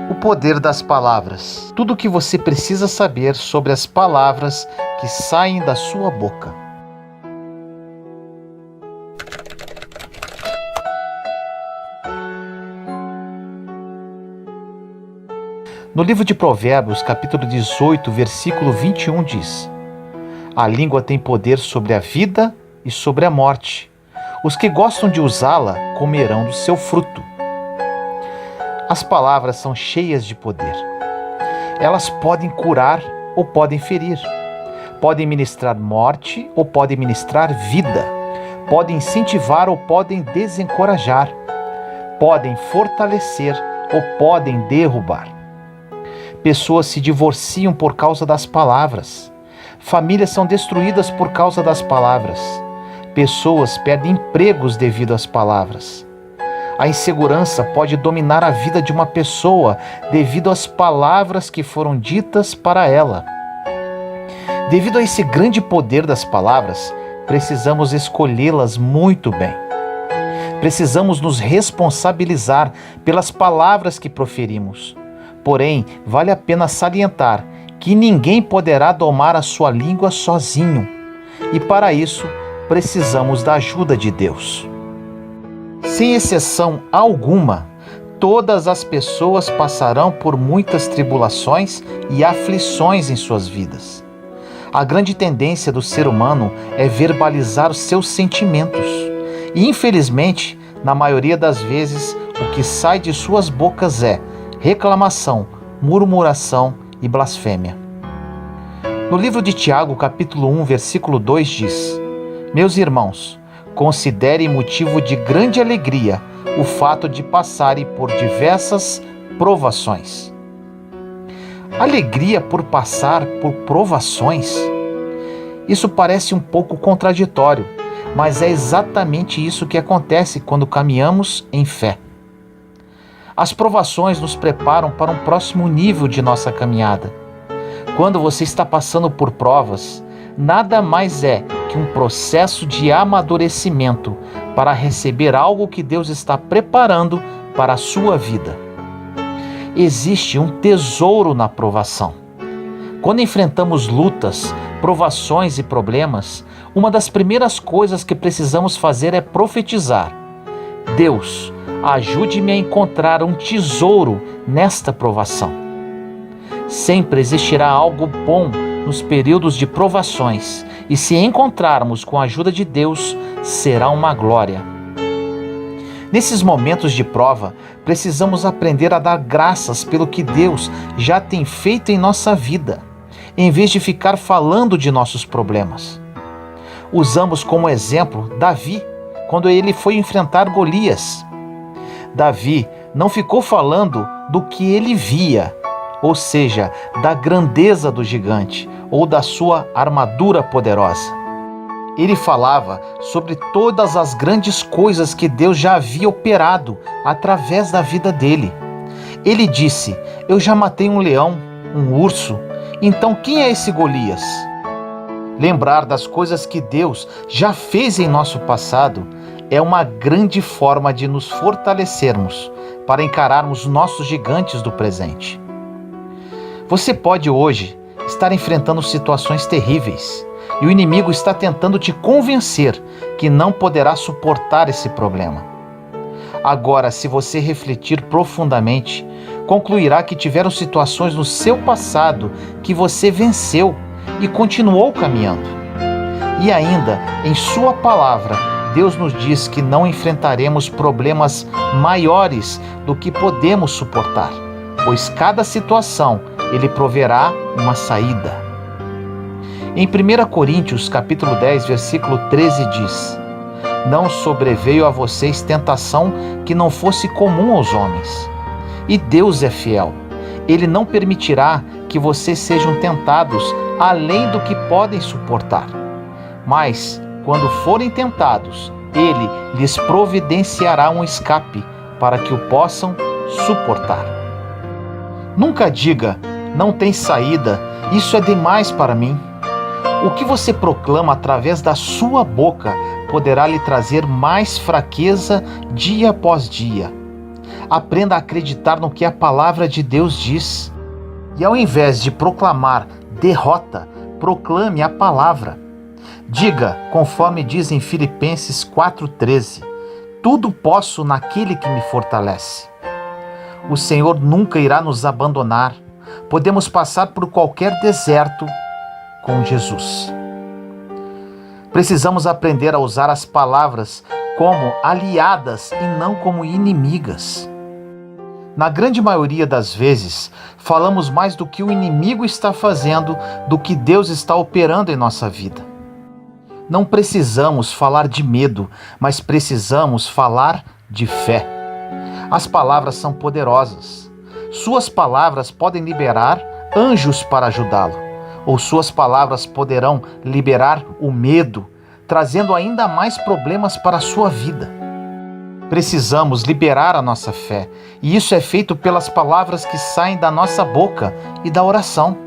O poder das palavras. Tudo o que você precisa saber sobre as palavras que saem da sua boca. No livro de Provérbios, capítulo 18, versículo 21 diz: A língua tem poder sobre a vida e sobre a morte. Os que gostam de usá-la comerão do seu fruto. As palavras são cheias de poder. Elas podem curar ou podem ferir. Podem ministrar morte ou podem ministrar vida. Podem incentivar ou podem desencorajar. Podem fortalecer ou podem derrubar. Pessoas se divorciam por causa das palavras. Famílias são destruídas por causa das palavras. Pessoas perdem empregos devido às palavras. A insegurança pode dominar a vida de uma pessoa devido às palavras que foram ditas para ela. Devido a esse grande poder das palavras, precisamos escolhê-las muito bem. Precisamos nos responsabilizar pelas palavras que proferimos. Porém, vale a pena salientar que ninguém poderá domar a sua língua sozinho. E para isso, precisamos da ajuda de Deus. Sem exceção alguma, todas as pessoas passarão por muitas tribulações e aflições em suas vidas. A grande tendência do ser humano é verbalizar os seus sentimentos. E, infelizmente, na maioria das vezes, o que sai de suas bocas é reclamação, murmuração e blasfêmia. No livro de Tiago, capítulo 1, versículo 2 diz: Meus irmãos, considerem motivo de grande alegria o fato de passarem por diversas provações. Alegria por passar por provações? Isso parece um pouco contraditório, mas é exatamente isso que acontece quando caminhamos em fé. As provações nos preparam para um próximo nível de nossa caminhada. Quando você está passando por provas, nada mais é que um processo de amadurecimento para receber algo que Deus está preparando para a sua vida. Existe um tesouro na provação. Quando enfrentamos lutas, provações e problemas, uma das primeiras coisas que precisamos fazer é profetizar: Deus, ajude-me a encontrar um tesouro nesta provação. Sempre existirá algo bom nos períodos de provações, e se encontrarmos com a ajuda de Deus, será uma glória. Nesses momentos de prova, precisamos aprender a dar graças pelo que Deus já tem feito em nossa vida, em vez de ficar falando de nossos problemas. Usamos como exemplo Davi, quando ele foi enfrentar Golias. Davi não ficou falando do que ele via, ou seja, da grandeza do gigante ou da sua armadura poderosa. Ele falava sobre todas as grandes coisas que Deus já havia operado através da vida dele. Ele disse: Eu já matei um leão, um urso, então quem é esse Golias? Lembrar das coisas que Deus já fez em nosso passado é uma grande forma de nos fortalecermos para encararmos nossos gigantes do presente. Você pode hoje estar enfrentando situações terríveis e o inimigo está tentando te convencer que não poderá suportar esse problema. Agora, se você refletir profundamente, concluirá que tiveram situações no seu passado que você venceu e continuou caminhando. E ainda, em sua palavra, Deus nos diz que não enfrentaremos problemas maiores do que podemos suportar, pois cada situação Ele proverá uma saída. Em 1 Coríntios, capítulo 10, versículo 13 diz: Não sobreveio a vocês tentação que não fosse comum aos homens. E Deus é fiel. Ele não permitirá que vocês sejam tentados além do que podem suportar. Mas, quando forem tentados, Ele lhes providenciará um escape para que o possam suportar. Nunca diga: não tem saída, isso é demais para mim. O que você proclama através da sua boca poderá lhe trazer mais fraqueza dia após dia. Aprenda a acreditar no que a palavra de Deus diz. E ao invés de proclamar derrota, proclame a palavra. Diga, conforme diz em Filipenses 4,13, tudo posso naquele que me fortalece. O Senhor nunca irá nos abandonar. Podemos passar por qualquer deserto com Jesus. Precisamos aprender a usar as palavras como aliadas e não como inimigas. Na grande maioria das vezes, falamos mais do que o inimigo está fazendo do que Deus está operando em nossa vida. Não precisamos falar de medo, mas precisamos falar de fé. As palavras são poderosas. Suas palavras podem liberar anjos para ajudá-lo, ou suas palavras poderão liberar o medo, trazendo ainda mais problemas para a sua vida. Precisamos liberar a nossa fé, e isso é feito pelas palavras que saem da nossa boca e da oração.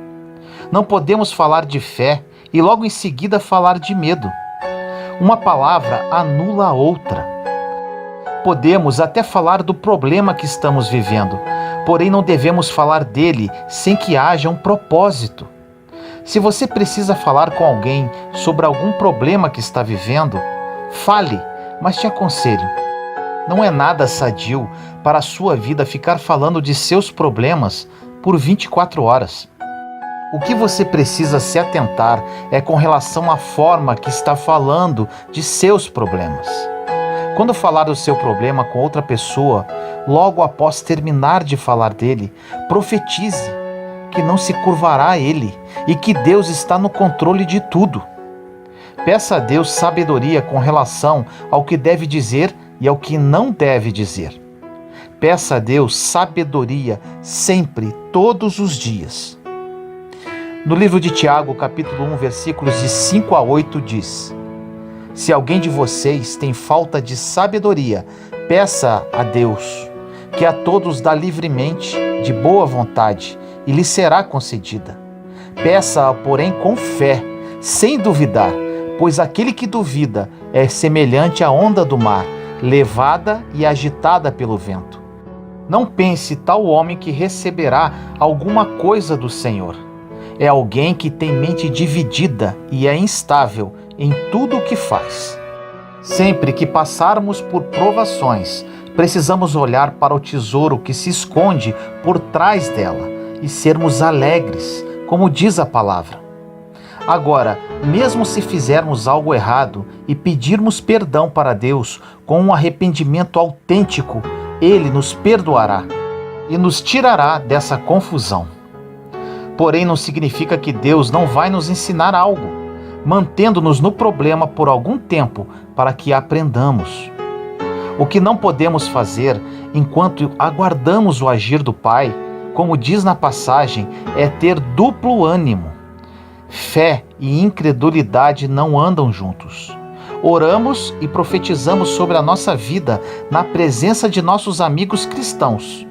Não podemos falar de fé e logo em seguida falar de medo. Uma palavra anula a outra. Podemos até falar do problema que estamos vivendo, porém não devemos falar dele sem que haja um propósito. Se você precisa falar com alguém sobre algum problema que está vivendo, fale, mas te aconselho. Não é nada sadio para a sua vida ficar falando de seus problemas por 24 horas. O que você precisa se atentar é com relação à forma que está falando de seus problemas. Quando falar do seu problema com outra pessoa, logo após terminar de falar dele, profetize que não se curvará a ele e que Deus está no controle de tudo. Peça a Deus sabedoria com relação ao que deve dizer e ao que não deve dizer. Peça a Deus sabedoria sempre, todos os dias. No livro de Tiago, capítulo 1, versículos de 5 a 8 diz: se alguém de vocês tem falta de sabedoria, peça a Deus, que a todos dá livremente, de boa vontade, e lhe será concedida. Peça-a, porém, com fé, sem duvidar, pois aquele que duvida é semelhante à onda do mar, levada e agitada pelo vento. Não pense tal homem que receberá alguma coisa do Senhor. É alguém que tem mente dividida e é instável em tudo o que faz. Sempre que passarmos por provações, precisamos olhar para o tesouro que se esconde por trás dela e sermos alegres, como diz a palavra. Agora, mesmo se fizermos algo errado e pedirmos perdão para Deus com um arrependimento autêntico, Ele nos perdoará e nos tirará dessa confusão. Porém, não significa que Deus não vai nos ensinar algo, mantendo-nos no problema por algum tempo para que aprendamos. O que não podemos fazer enquanto aguardamos o agir do Pai, como diz na passagem, é ter duplo ânimo. Fé e incredulidade não andam juntos. Oramos e profetizamos sobre a nossa vida na presença de nossos amigos cristãos.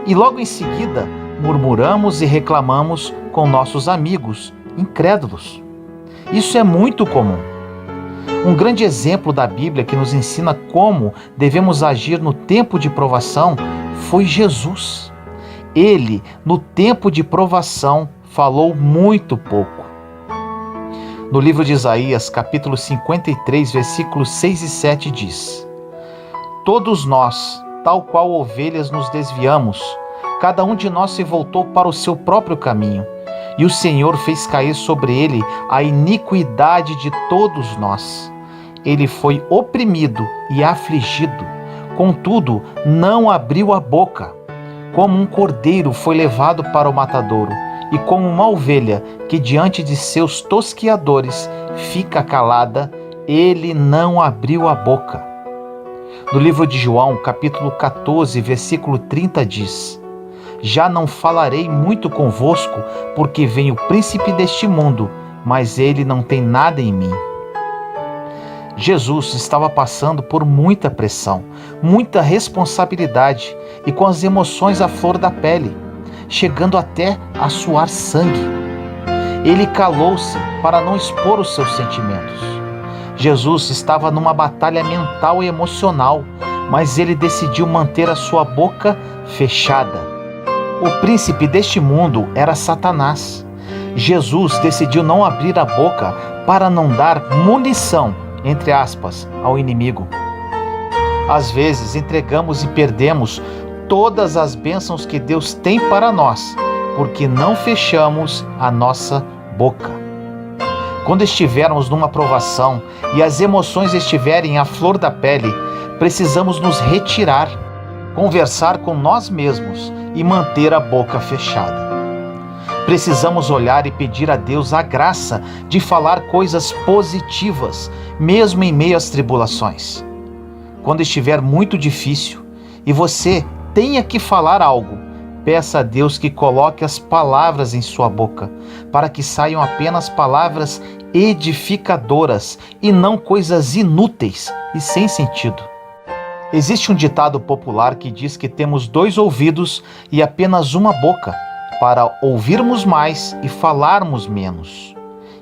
E logo em seguida, murmuramos e reclamamos com nossos amigos incrédulos. Isso é muito comum. Um grande exemplo da Bíblia que nos ensina como devemos agir no tempo de provação foi Jesus. Ele, no tempo de provação, falou muito pouco. No livro de Isaías, capítulo 53, versículos 6 e 7 diz: todos nós, tal qual ovelhas, nos desviamos, cada um de nós se voltou para o seu próprio caminho, e o Senhor fez cair sobre ele a iniquidade de todos nós. Ele foi oprimido e afligido, contudo não abriu a boca. Como um cordeiro foi levado para o matadouro, e como uma ovelha que diante de seus tosquiadores fica calada, ele não abriu a boca. No livro de João, capítulo 14, versículo 30 diz: já não falarei muito convosco, porque vem o príncipe deste mundo, mas ele não tem nada em mim. Jesus estava passando por muita pressão, muita responsabilidade e com as emoções à flor da pele, chegando até a suar sangue. Ele calou-se para não expor os seus sentimentos. Jesus estava numa batalha mental e emocional, mas ele decidiu manter a sua boca fechada. O príncipe deste mundo era Satanás. Jesus decidiu não abrir a boca para não dar munição, entre aspas, ao inimigo. Às vezes entregamos e perdemos todas as bênçãos que Deus tem para nós, porque não fechamos a nossa boca. Quando estivermos numa provação e as emoções estiverem à flor da pele, precisamos nos retirar, conversar com nós mesmos e manter a boca fechada. Precisamos olhar e pedir a Deus a graça de falar coisas positivas, mesmo em meio às tribulações. Quando estiver muito difícil e você tenha que falar algo, peça a Deus que coloque as palavras em sua boca, para que saiam apenas palavras edificadoras e não coisas inúteis e sem sentido. Existe um ditado popular que diz que temos 2 ouvidos e apenas uma boca, para ouvirmos mais e falarmos menos.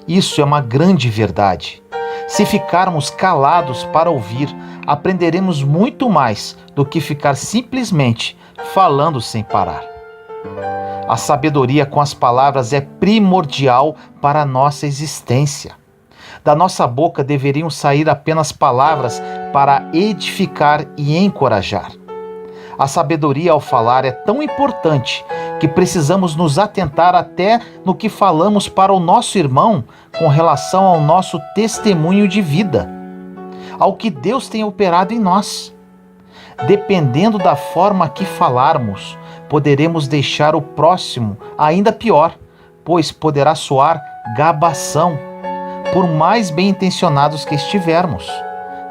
Isso é uma grande verdade. Se ficarmos calados para ouvir, aprenderemos muito mais do que ficar simplesmente falando sem parar. A sabedoria com as palavras é primordial para a nossa existência. Da nossa boca deveriam sair apenas palavras para edificar e encorajar. A sabedoria ao falar é tão importante que precisamos nos atentar até no que falamos para o nosso irmão com relação ao nosso testemunho de vida, ao que Deus tem operado em nós. Dependendo da forma que falarmos, poderemos deixar o próximo ainda pior, pois poderá soar gabação, por mais bem intencionados que estivermos.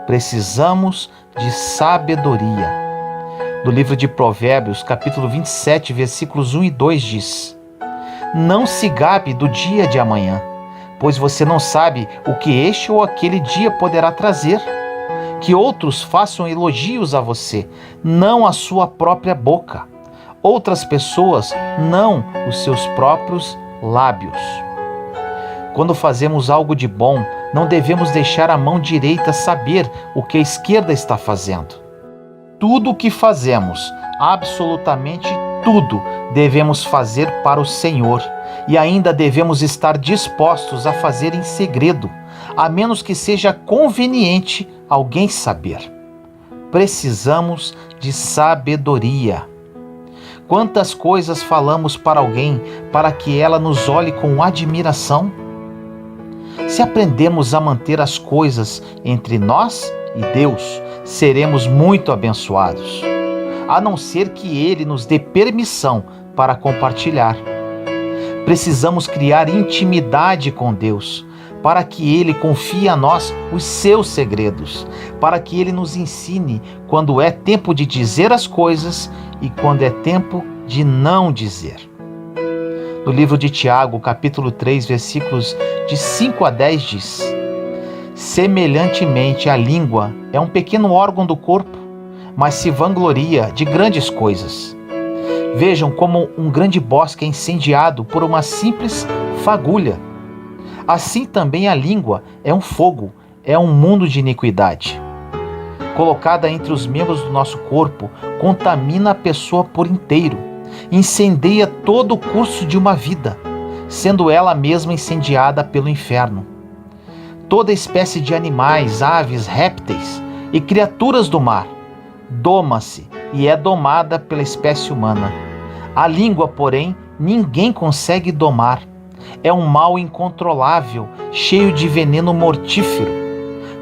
Precisamos de sabedoria. No livro de Provérbios, capítulo 27, versículos 1 e 2 diz: Não se gabe do dia de amanhã, pois você não sabe o que este ou aquele dia poderá trazer. Que outros façam elogios a você, não a sua própria boca. Outras pessoas, não os seus próprios lábios. Quando fazemos algo de bom, não devemos deixar a mão direita saber o que a esquerda está fazendo. Tudo o que fazemos, absolutamente tudo, devemos fazer para o Senhor, e ainda devemos estar dispostos a fazer em segredo, a menos que seja conveniente alguém saber. Precisamos de sabedoria. Quantas coisas falamos para alguém para que ela nos olhe com admiração? Se aprendermos a manter as coisas entre nós e Deus, seremos muito abençoados, a não ser que Ele nos dê permissão para compartilhar. Precisamos criar intimidade com Deus, para que Ele confie a nós os seus segredos, para que Ele nos ensine quando é tempo de dizer as coisas e quando é tempo de não dizer. No livro de Tiago, capítulo 3, versículos de 5 a 10 diz: Semelhantemente, a língua é um pequeno órgão do corpo, mas se vangloria de grandes coisas. Vejam como um grande bosque é incendiado por uma simples fagulha. Assim também a língua é um fogo, é um mundo de iniquidade. Colocada entre os membros do nosso corpo, contamina a pessoa por inteiro, incendeia todo o curso de uma vida, sendo ela mesma incendiada pelo inferno. Toda espécie de animais, aves, répteis e criaturas do mar doma-se e é domada pela espécie humana. A língua, porém, ninguém consegue domar. É um mal incontrolável, cheio de veneno mortífero.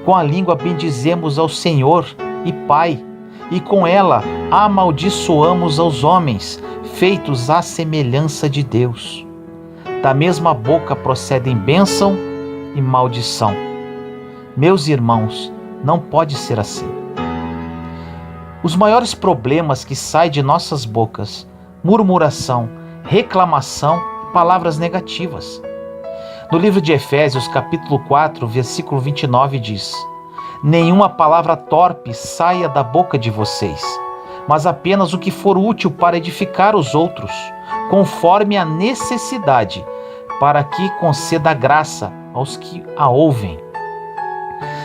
Com a língua bendizemos ao Senhor e Pai, e com ela amaldiçoamos aos homens, feitos à semelhança de Deus. Da mesma boca procedem bênção e maldição. Meus irmãos, não pode ser assim. Os maiores problemas que saem de nossas bocas: murmuração, reclamação, palavras negativas. No livro de Efésios, capítulo 4, versículo 29 diz: Nenhuma palavra torpe saia da boca de vocês, mas apenas o que for útil para edificar os outros, conforme a necessidade, para que conceda graça aos que a ouvem.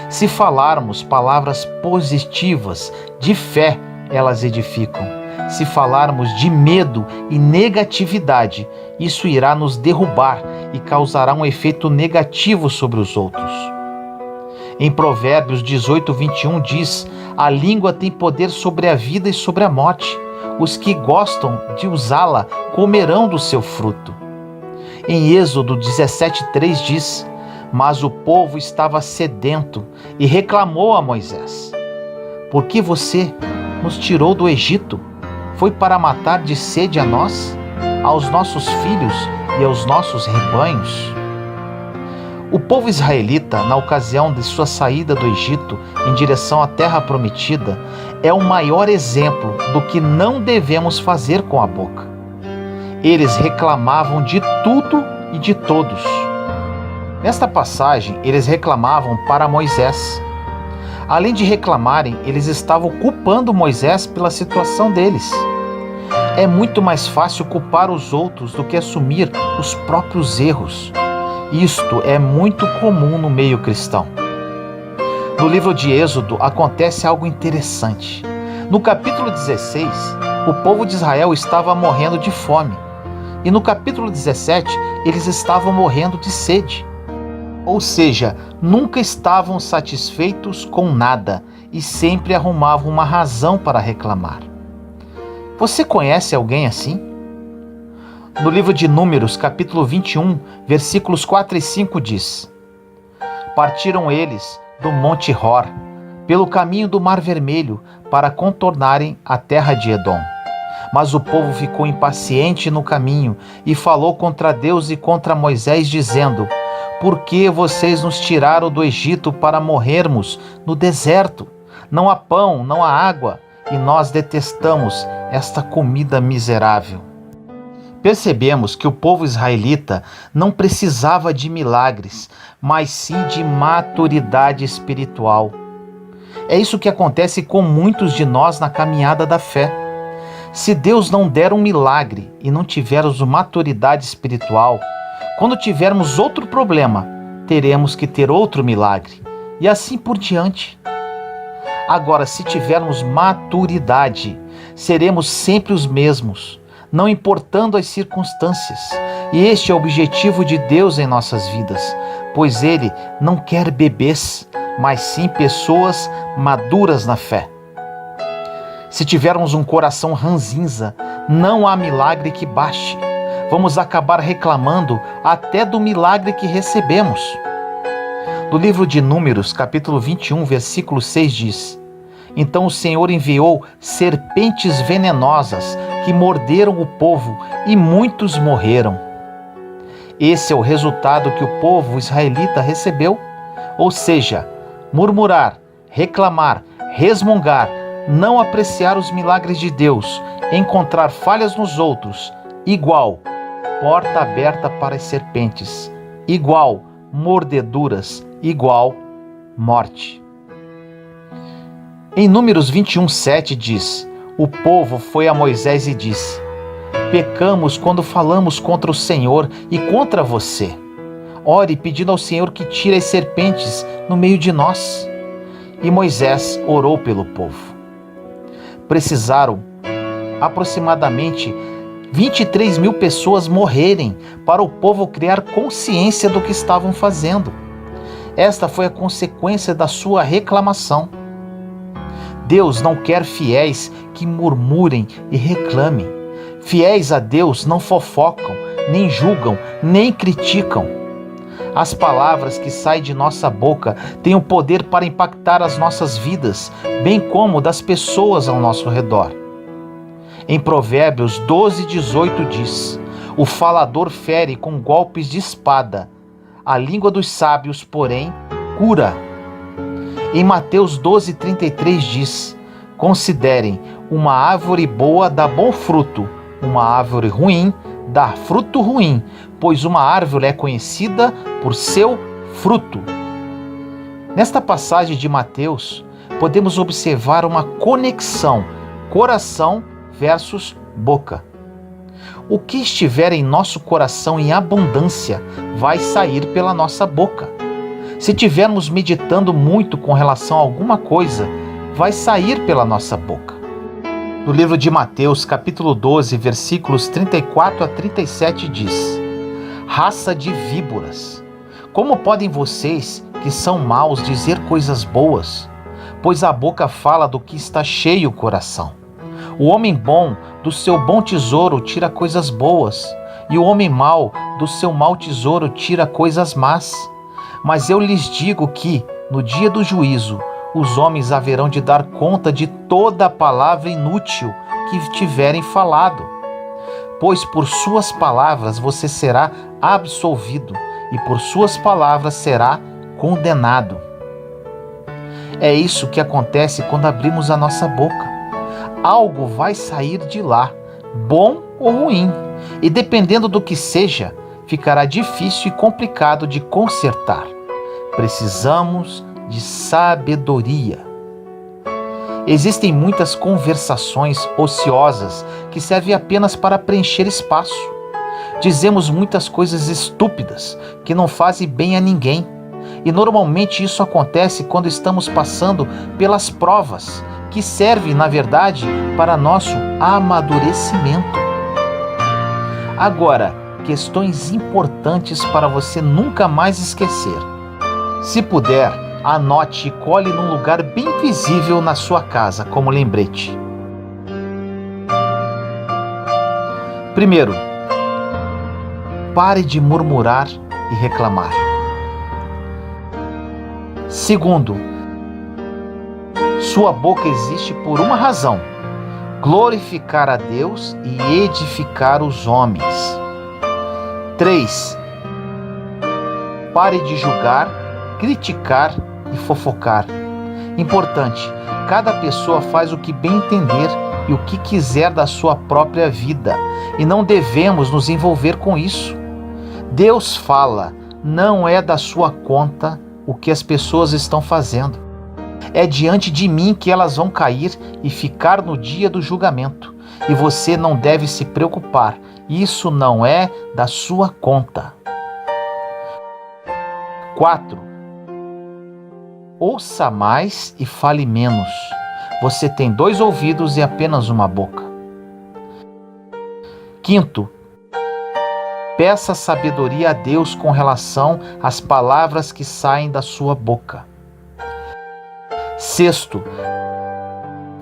Se falarmos palavras positivas, de fé, elas edificam. Se falarmos de medo e negatividade, isso irá nos derrubar e causará um efeito negativo sobre os outros. Em Provérbios 18:21 diz: a língua tem poder sobre a vida e sobre a morte. Os que gostam de usá-la comerão do seu fruto. Em Êxodo 17:3 diz: mas o povo estava sedento e reclamou a Moisés: por que você nos tirou do Egito? Foi para matar de sede a nós, aos nossos filhos e aos nossos rebanhos? O povo israelita, na ocasião de sua saída do Egito em direção à terra prometida, é o maior exemplo do que não devemos fazer com a boca. Eles reclamavam de tudo e de todos. Nesta passagem, eles reclamavam para Moisés. Além de reclamarem, eles estavam culpando Moisés pela situação deles. É muito mais fácil culpar os outros do que assumir os próprios erros. Isto é muito comum no meio cristão. No livro de Êxodo acontece algo interessante. No capítulo 16, o povo de Israel estava morrendo de fome. E no capítulo 17, eles estavam morrendo de sede. Ou seja, nunca estavam satisfeitos com nada e sempre arrumavam uma razão para reclamar. Você conhece alguém assim? No livro de Números, capítulo 21, versículos 4 e 5 diz: partiram eles do Monte Hor, pelo caminho do Mar Vermelho, para contornarem a terra de Edom. Mas o povo ficou impaciente no caminho e falou contra Deus e contra Moisés, dizendo: por que vocês nos tiraram do Egito para morrermos no deserto? Não há pão, não há água, e nós detestamos esta comida miserável. Percebemos que o povo israelita não precisava de milagres, mas sim de maturidade espiritual. É isso que acontece com muitos de nós na caminhada da fé. Se Deus não der um milagre e não tivermos maturidade espiritual, quando tivermos outro problema, teremos que ter outro milagre, e assim por diante. Agora, se tivermos maturidade, seremos sempre os mesmos, não importando as circunstâncias. E este é o objetivo de Deus em nossas vidas, pois Ele não quer bebês, mas sim pessoas maduras na fé. Se tivermos um coração ranzinza, não há milagre que baste. Vamos acabar reclamando até do milagre que recebemos. No livro de Números, capítulo 21, versículo 6 diz: então o Senhor enviou serpentes venenosas que morderam o povo e muitos morreram. Esse é o resultado que o povo israelita recebeu. Ou seja, murmurar, reclamar, resmungar, não apreciar os milagres de Deus, encontrar falhas nos outros, igual porta aberta para as serpentes, igual mordeduras, igual morte. Em Números 21:7 diz: o povo foi a Moisés e disse: pecamos quando falamos contra o Senhor e contra você. Ore pedindo ao Senhor que tire as serpentes no meio de nós. E Moisés orou pelo povo. Precisaram aproximadamente 23 mil pessoas morrerem para o povo criar consciência do que estavam fazendo. Esta foi a consequência da sua reclamação. Deus não quer fiéis que murmurem e reclamem. Fiéis a Deus não fofocam, nem julgam, nem criticam. As palavras que saem de nossa boca têm o poder para impactar as nossas vidas, bem como das pessoas ao nosso redor. Em Provérbios 12:18 diz: o falador fere com golpes de espada, a língua dos sábios, porém, cura. Em Mateus 12:33 diz: considerem, uma árvore boa dá bom fruto, uma árvore ruim dá fruto ruim, pois uma árvore é conhecida por seu fruto. Nesta passagem de Mateus, podemos observar uma conexão coração versus boca. O que estiver em nosso coração em abundância vai sair pela nossa boca. Se tivermos meditando muito com relação a alguma coisa, vai sair pela nossa boca. No livro de Mateus, capítulo 12, versículos 34 a 37 diz: Raça de víboras, como podem vocês, que são maus, dizer coisas boas? Pois a boca fala do que está cheio o coração. O homem bom do seu bom tesouro tira coisas boas, e o homem mau do seu mau tesouro tira coisas más. Mas eu lhes digo que, no dia do juízo, os homens haverão de dar conta de toda a palavra inútil que tiverem falado. Pois por suas palavras você será absolvido, e por suas palavras será condenado. É isso que acontece quando abrimos a nossa boca. Algo vai sair de lá, bom ou ruim, e dependendo do que seja, ficará difícil e complicado de consertar. Precisamos de sabedoria. Existem muitas conversações ociosas que servem apenas para preencher espaço. Dizemos muitas coisas estúpidas que não fazem bem a ninguém. E normalmente isso acontece quando estamos passando pelas provas, que servem, na verdade, para nosso amadurecimento. Agora, questões importantes para você nunca mais esquecer. Se puder, anote e cole num lugar bem visível na sua casa, como lembrete. Primeiro, pare de murmurar e reclamar. Segundo, sua boca existe por uma razão: glorificar a Deus e edificar os homens. 3. Pare de julgar, criticar e fofocar. Importante, cada pessoa faz o que bem entender e o que quiser da sua própria vida, e não devemos nos envolver com isso. Deus fala, não é da sua conta o que as pessoas estão fazendo. É diante de mim que elas vão cair e ficar no dia do julgamento. E você não deve se preocupar. Isso não é da sua conta. 4. Ouça mais e fale menos. Você tem 2 ouvidos e apenas uma boca. 5. Peça sabedoria a Deus com relação às palavras que saem da sua boca. 6.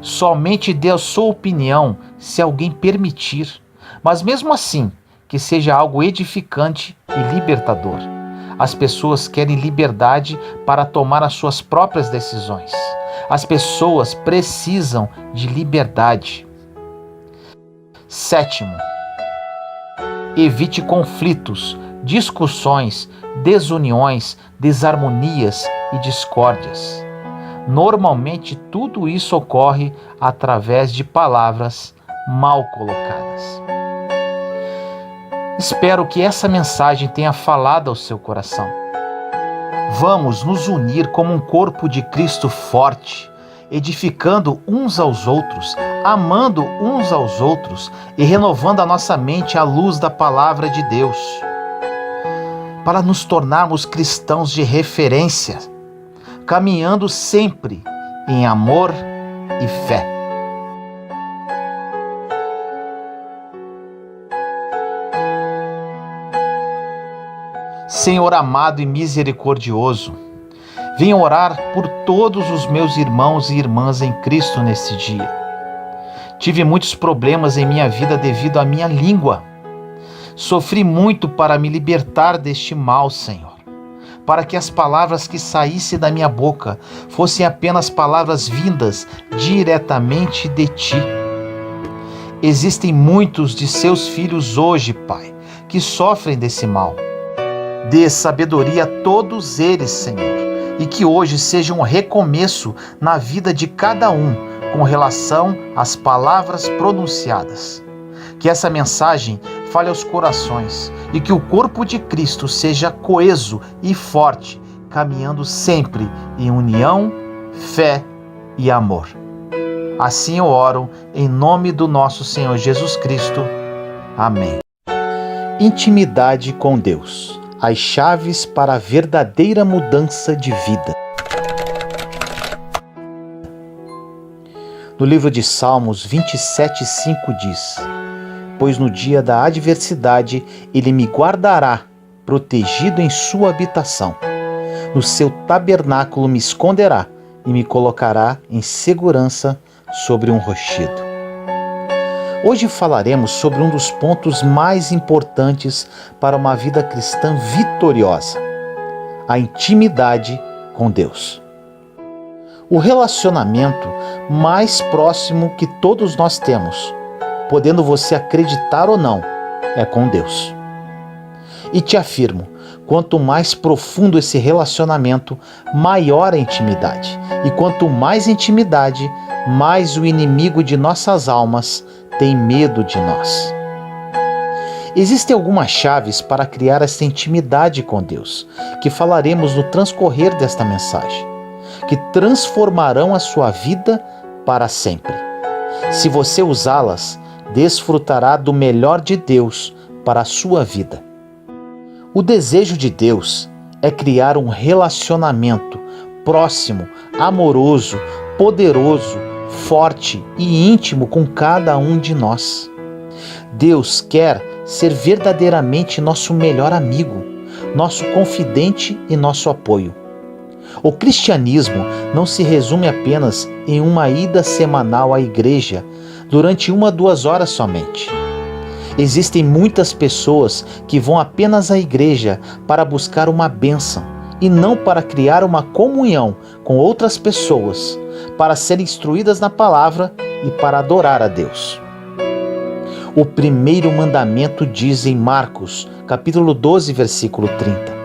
Somente dê a sua opinião se alguém permitir, mas mesmo assim, que seja algo edificante e libertador. As pessoas querem liberdade para tomar as suas próprias decisões. As pessoas precisam de liberdade. 7. Evite conflitos, discussões, desuniões, desarmonias e discórdias. Normalmente tudo isso ocorre através de palavras mal colocadas. Espero que essa mensagem tenha falado ao seu coração. Vamos nos unir como um corpo de Cristo forte, edificando uns aos outros, amando uns aos outros e renovando a nossa mente à luz da palavra de Deus, para nos tornarmos cristãos de referência, caminhando sempre em amor e fé. Senhor amado e misericordioso, venho orar por todos os meus irmãos e irmãs em Cristo nesse dia. Tive muitos problemas em minha vida devido à minha língua. Sofri muito para me libertar deste mal, Senhor, para que as palavras que saíssem da minha boca fossem apenas palavras vindas diretamente de Ti. Existem muitos de seus filhos hoje, Pai, que sofrem desse mal. Dê sabedoria a todos eles, Senhor, e que hoje seja um recomeço na vida de cada um com relação às palavras pronunciadas. Que essa mensagem fale aos corações e que o corpo de Cristo seja coeso e forte, caminhando sempre em união, fé e amor. Assim eu oro em nome do nosso Senhor Jesus Cristo. Amém. Intimidade com Deus. as chaves para a verdadeira mudança de vida. No livro de Salmos 27:5 diz: Pois no dia da adversidade ele me guardará, protegido em sua habitação. No seu tabernáculo me esconderá e me colocará em segurança sobre um rochedo. Hoje falaremos sobre um dos pontos mais importantes para uma vida cristã vitoriosa: a intimidade com Deus. O relacionamento mais próximo que todos nós temos, podendo você acreditar ou não, é com Deus. E te afirmo, quanto mais profundo esse relacionamento, maior a intimidade. E quanto mais intimidade, mais o inimigo de nossas almas tem medo de nós. Existem algumas chaves para criar essa intimidade com Deus, que falaremos no transcorrer desta mensagem, que transformarão a sua vida para sempre. Se você usá-las, desfrutará do melhor de Deus para a sua vida. O desejo de Deus é criar um relacionamento próximo, amoroso, poderoso, forte e íntimo com cada um de nós. Deus quer ser verdadeiramente nosso melhor amigo, nosso confidente e nosso apoio. O cristianismo não se resume apenas em uma ida semanal à igreja durante 1 a 2 horas somente. Existem muitas pessoas que vão apenas à igreja para buscar uma bênção e não para criar uma comunhão com outras pessoas, para serem instruídas na palavra e para adorar a Deus. O primeiro mandamento diz em Marcos, capítulo 12, versículo 30: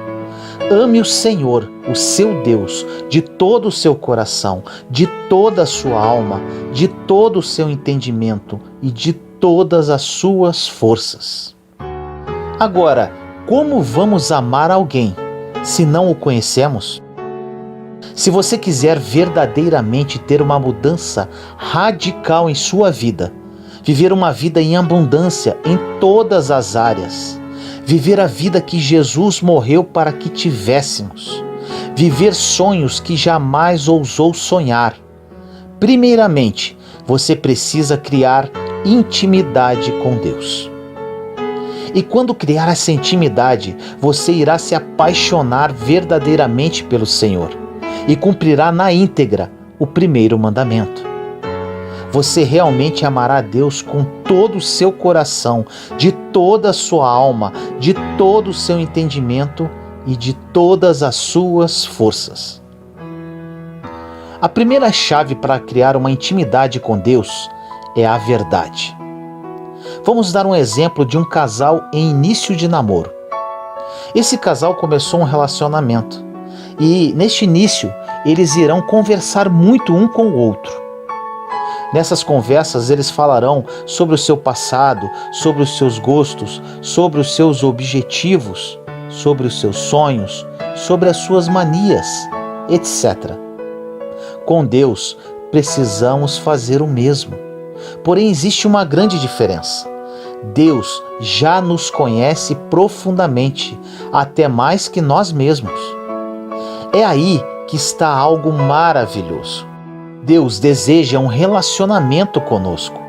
Ame o Senhor, o seu Deus, de todo o seu coração, de toda a sua alma, de todo o seu entendimento e de todas as suas forças. Agora, como vamos amar alguém se não o conhecemos? Se você quiser verdadeiramente ter uma mudança radical em sua vida, viver uma vida em abundância em todas as áreas, viver a vida que Jesus morreu para que tivéssemos, viver sonhos que jamais ousou sonhar, primeiramente, você precisa criar intimidade com Deus. E quando criar essa intimidade, você irá se apaixonar verdadeiramente pelo Senhor e cumprirá na íntegra o primeiro mandamento. Você realmente amará a Deus com todo o seu coração, de toda a sua alma, de todo o seu entendimento e de todas as suas forças. A primeira chave para criar uma intimidade com Deus é a verdade. Vamos dar um exemplo de um casal em início de namoro. Esse casal começou um relacionamento e, neste início, eles irão conversar muito um com o outro. Nessas conversas, eles falarão sobre o seu passado, sobre os seus gostos, sobre os seus objetivos, sobre os seus sonhos, sobre as suas manias, etc. Com Deus, precisamos fazer o mesmo. Porém, existe uma grande diferença. Deus já nos conhece profundamente, até mais que nós mesmos. É aí que está algo maravilhoso. Deus deseja um relacionamento conosco,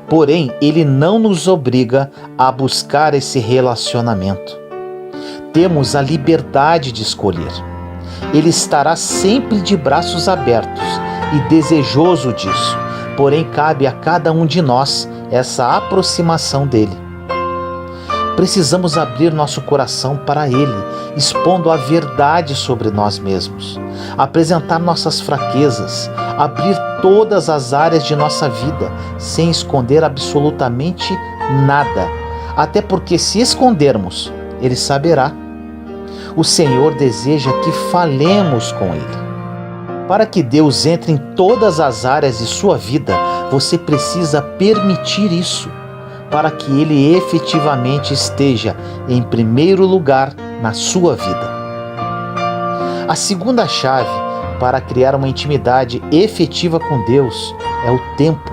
porém Ele não nos obriga a buscar esse relacionamento. Temos a liberdade de escolher. Ele estará sempre de braços abertos e desejoso disso, porém cabe a cada um de nós essa aproximação dele. Precisamos abrir nosso coração para Ele, expondo a verdade sobre nós mesmos, apresentar nossas fraquezas, abrir todas as áreas de nossa vida, sem esconder absolutamente nada, até porque se escondermos, Ele saberá. O Senhor deseja que falemos com Ele. Para que Deus entre em todas as áreas de sua vida, você precisa permitir isso, para que Ele efetivamente esteja em primeiro lugar na sua vida. A segunda chave para criar uma intimidade efetiva com Deus é o tempo.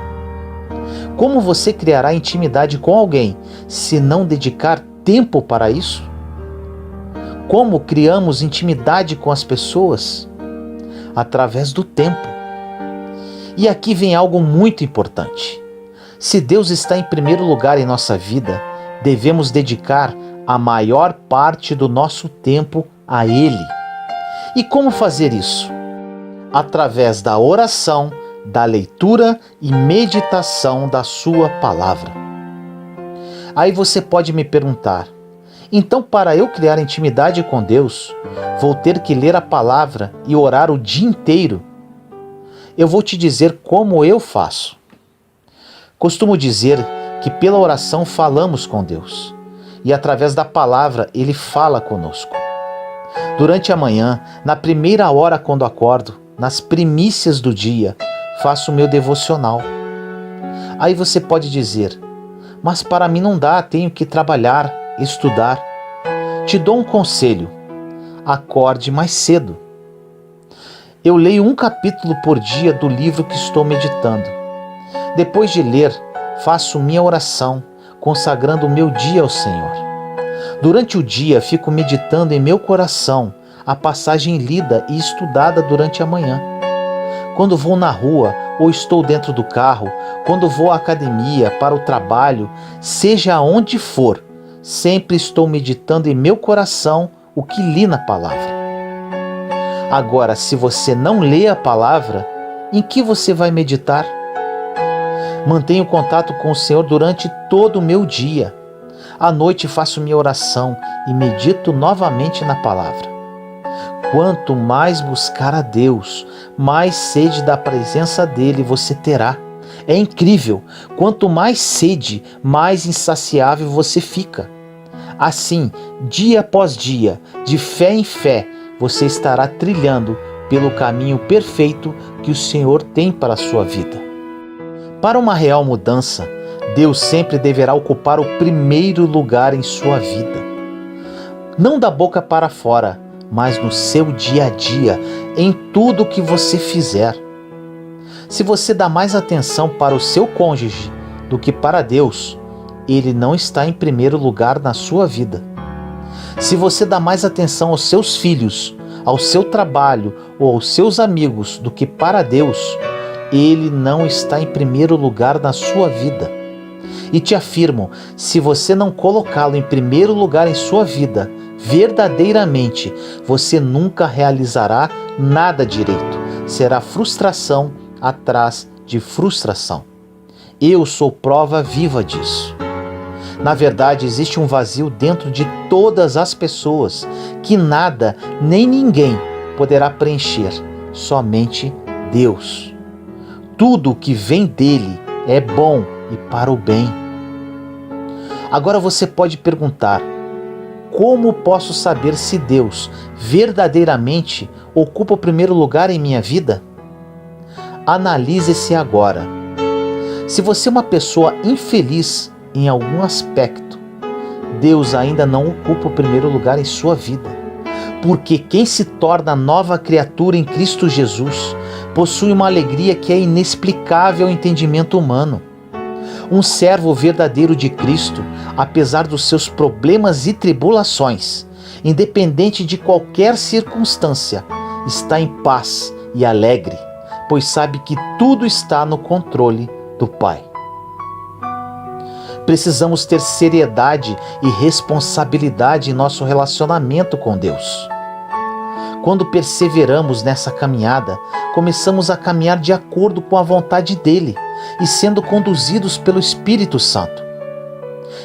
Como você criará intimidade com alguém se não dedicar tempo para isso? Como criamos intimidade com as pessoas? Através do tempo. E aqui vem algo muito importante. Se Deus está em primeiro lugar em nossa vida, devemos dedicar a maior parte do nosso tempo a Ele. E como fazer isso? Através da oração, da leitura e meditação da Sua palavra. Aí você pode me perguntar, então para eu criar intimidade com Deus, vou ter que ler a palavra e orar o dia inteiro? Eu vou te dizer como eu faço. Costumo dizer que pela oração falamos com Deus e através da palavra Ele fala conosco. Durante a manhã, na primeira hora quando acordo, nas primícias do dia, faço o meu devocional. Aí você pode dizer, mas para mim não dá, tenho que trabalhar, estudar. Te dou um conselho, acorde mais cedo. Eu leio um capítulo por dia do livro que estou meditando. Depois de ler, faço minha oração, consagrando o meu dia ao Senhor. Durante o dia, fico meditando em meu coração a passagem lida e estudada durante a manhã. Quando vou na rua ou estou dentro do carro, quando vou à academia, para o trabalho, seja aonde for, sempre estou meditando em meu coração o que li na palavra. Agora, se você não lê a palavra, em que você vai meditar? Mantenho contato com o Senhor durante todo o meu dia. À noite faço minha oração e medito novamente na palavra. Quanto mais buscar a Deus, mais sede da presença dele você terá. É incrível, quanto mais sede, mais insaciável você fica. Assim, dia após dia, de fé em fé, você estará trilhando pelo caminho perfeito que o Senhor tem para a sua vida. Para uma real mudança, Deus sempre deverá ocupar o primeiro lugar em sua vida. Não da boca para fora, mas no seu dia a dia, em tudo que você fizer. Se você dá mais atenção para o seu cônjuge do que para Deus, ele não está em primeiro lugar na sua vida. Se você dá mais atenção aos seus filhos, ao seu trabalho ou aos seus amigos do que para Deus, ele não está em primeiro lugar na sua vida. E te afirmo, se você não colocá-lo em primeiro lugar em sua vida, verdadeiramente, você nunca realizará nada direito. Será frustração atrás de frustração. Eu sou prova viva disso. Na verdade, existe um vazio dentro de todas as pessoas que nada nem ninguém poderá preencher, somente Deus. Tudo o que vem dele é bom e para o bem. Agora você pode perguntar, como posso saber se Deus verdadeiramente ocupa o primeiro lugar em minha vida? Analise-se agora. Se você é uma pessoa infeliz em algum aspecto, Deus ainda não ocupa o primeiro lugar em sua vida. Porque quem se torna nova criatura em Cristo Jesus possui uma alegria que é inexplicável ao entendimento humano. Um servo verdadeiro de Cristo, apesar dos seus problemas e tribulações, independente de qualquer circunstância, está em paz e alegre, pois sabe que tudo está no controle do Pai. Precisamos ter seriedade e responsabilidade em nosso relacionamento com Deus. Quando perseveramos nessa caminhada, começamos a caminhar de acordo com a vontade dele e sendo conduzidos pelo Espírito Santo.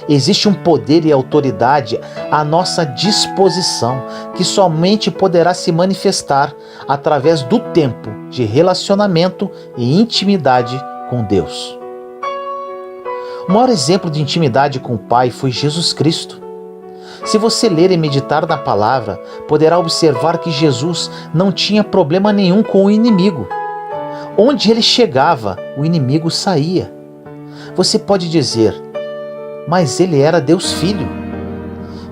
Existe um poder e autoridade à nossa disposição que somente poderá se manifestar através do tempo de relacionamento e intimidade com Deus. O maior exemplo de intimidade com o Pai foi Jesus Cristo. Se você ler e meditar na palavra, poderá observar que Jesus não tinha problema nenhum com o inimigo. Onde ele chegava, o inimigo saía. Você pode dizer, mas ele era Deus Filho.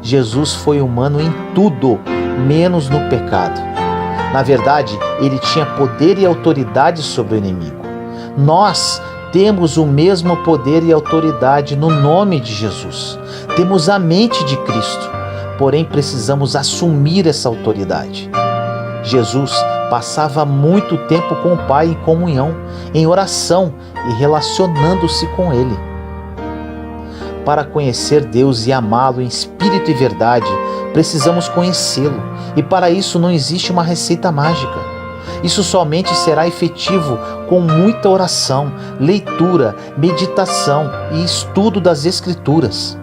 Jesus foi humano em tudo, menos no pecado. Na verdade, ele tinha poder e autoridade sobre o inimigo. Nós temos o mesmo poder e autoridade no nome de Jesus. Temos a mente de Cristo. porém precisamos assumir essa autoridade. Jesus passava muito tempo com o Pai em comunhão, em oração e relacionando-se com Ele. Para conhecer Deus e amá-lo em espírito e verdade, precisamos conhecê-lo, e para isso não existe uma receita mágica. Isso somente será efetivo com muita oração, leitura, meditação e estudo das Escrituras.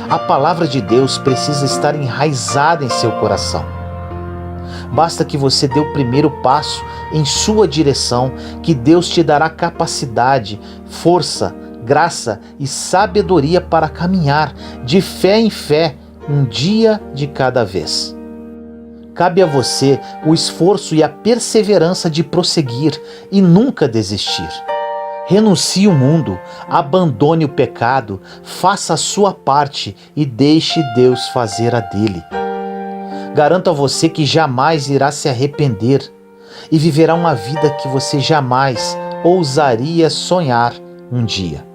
A palavra de Deus precisa estar enraizada em seu coração. Basta que você dê o primeiro passo em sua direção, que Deus te dará capacidade, força, graça e sabedoria para caminhar de fé em fé, um dia de cada vez. Cabe a você o esforço e a perseverança de prosseguir e nunca desistir. Renuncie o mundo, abandone o pecado, faça a sua parte e deixe Deus fazer a dele. Garanto a você que jamais irá se arrepender e viverá uma vida que você jamais ousaria sonhar um dia.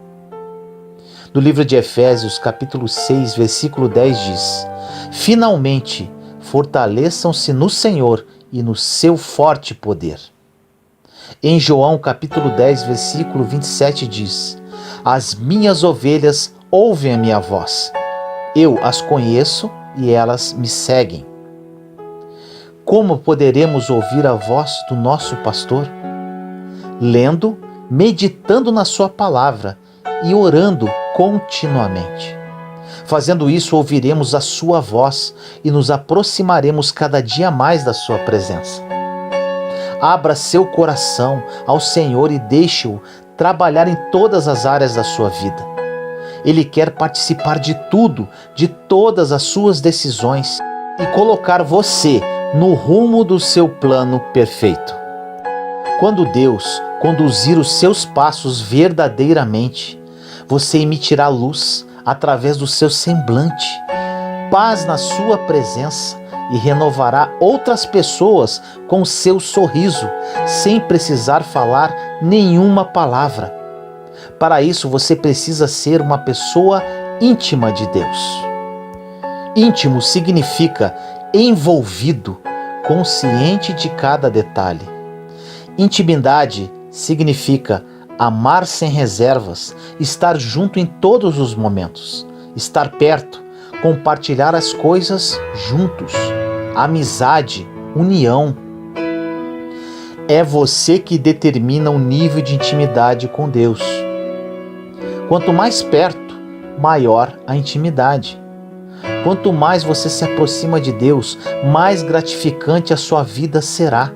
No livro de Efésios, capítulo 6, versículo 10 diz: Finalmente, fortaleçam-se no Senhor e no seu forte poder. Em João, capítulo 10, versículo 27 diz: As minhas ovelhas ouvem a minha voz. Eu as conheço e elas me seguem. Como poderemos ouvir a voz do nosso pastor? Lendo, meditando na sua palavra e orando continuamente. Fazendo isso, ouviremos a sua voz e nos aproximaremos cada dia mais da sua presença. Abra seu coração ao Senhor e deixe-o trabalhar em todas as áreas da sua vida. Ele quer participar de tudo, de todas as suas decisões e colocar você no rumo do seu plano perfeito. Quando Deus conduzir os seus passos verdadeiramente, você emitirá luz através do seu semblante, paz na sua presença e renovará outras pessoas com seu sorriso, sem precisar falar nenhuma palavra. Para isso, você precisa ser uma pessoa íntima de Deus. Íntimo significa envolvido, consciente de cada detalhe. Intimidade significa amar sem reservas, estar junto em todos os momentos, estar perto, compartilhar as coisas juntos, amizade, união. É você que determina o nível de intimidade com Deus. Quanto mais perto, maior a intimidade. Quanto mais você se aproxima de Deus, mais gratificante a sua vida será.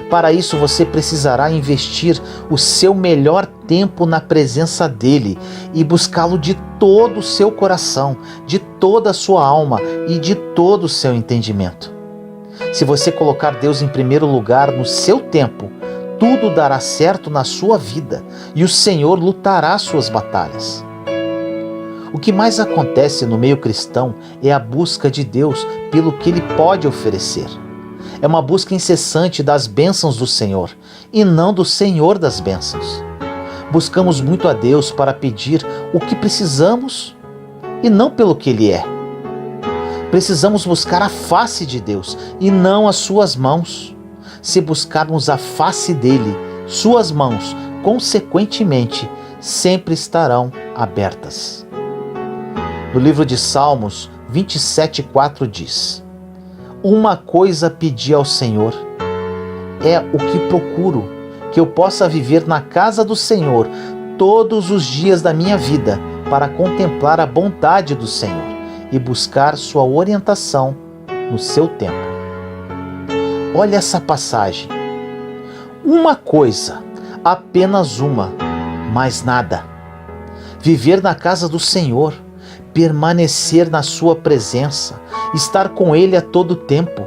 Para isso, você precisará investir o seu melhor tempo na presença dele e buscá-lo de todo o seu coração, de toda a sua alma e de todo o seu entendimento. Se você colocar Deus em primeiro lugar no seu tempo, tudo dará certo na sua vida e o Senhor lutará suas batalhas. O que mais acontece no meio cristão é a busca de Deus pelo que Ele pode oferecer. É uma busca incessante das bênçãos do Senhor e não do Senhor das bênçãos. Buscamos muito a Deus para pedir o que precisamos e não pelo que Ele é. Precisamos buscar a face de Deus e não as suas mãos. Se buscarmos a face dele, suas mãos, consequentemente, sempre estarão abertas. No livro de Salmos 27:4 diz: Uma coisa pedi ao Senhor, é o que procuro, que eu possa viver na casa do Senhor todos os dias da minha vida, para contemplar a bondade do Senhor e buscar sua orientação no seu tempo. Olha essa passagem. Uma coisa, apenas uma, mais nada. Viver na casa do Senhor, permanecer na sua presença, estar com Ele a todo tempo.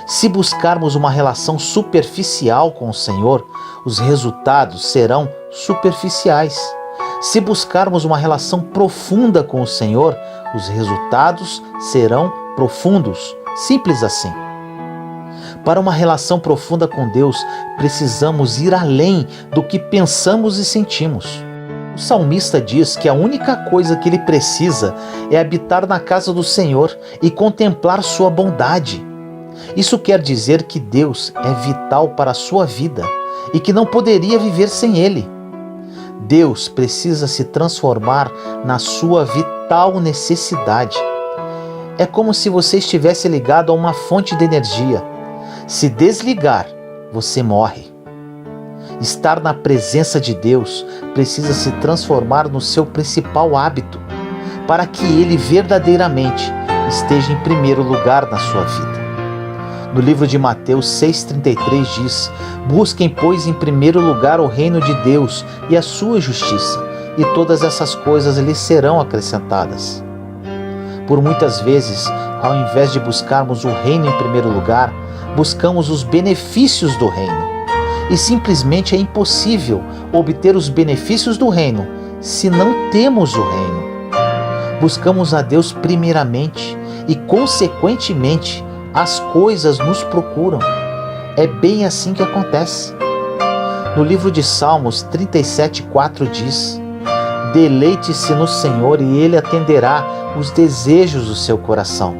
Se buscarmos uma relação superficial com o Senhor, os resultados serão superficiais. Se buscarmos uma relação profunda com o Senhor, os resultados serão profundos. Simples assim. Para uma relação profunda com Deus, precisamos ir além do que pensamos e sentimos. O salmista diz que a única coisa que ele precisa é habitar na casa do Senhor e contemplar sua bondade. Isso quer dizer que Deus é vital para a sua vida e que não poderia viver sem Ele. Deus precisa se transformar na sua vital necessidade. É como se você estivesse ligado a uma fonte de energia. Se desligar, você morre. Estar na presença de Deus precisa se transformar no seu principal hábito, para que Ele verdadeiramente esteja em primeiro lugar na sua vida. No livro de Mateus 6,33 diz: busquem, pois, em primeiro lugar o reino de Deus e a sua justiça, e todas essas coisas lhes serão acrescentadas. Por muitas vezes, ao invés de buscarmos o reino em primeiro lugar, buscamos os benefícios do reino. E simplesmente é impossível obter os benefícios do reino se não temos o reino. Buscamos a Deus primeiramente e, consequentemente, as coisas nos procuram. É bem assim que acontece. No livro de Salmos 37,4 diz: deleite-se no Senhor e Ele atenderá os desejos do seu coração.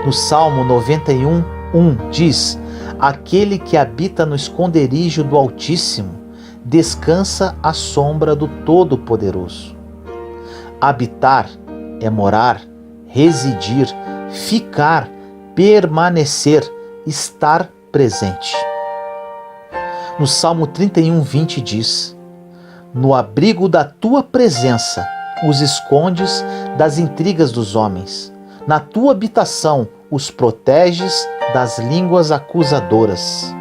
No Salmo 91,1 diz: aquele que habita no esconderijo do Altíssimo descansa à sombra do Todo-Poderoso. Habitar é morar, residir, ficar, permanecer, estar presente. No Salmo 31,20 diz: no abrigo da tua presença os escondes das intrigas dos homens, na tua habitação os proteges das línguas acusadoras.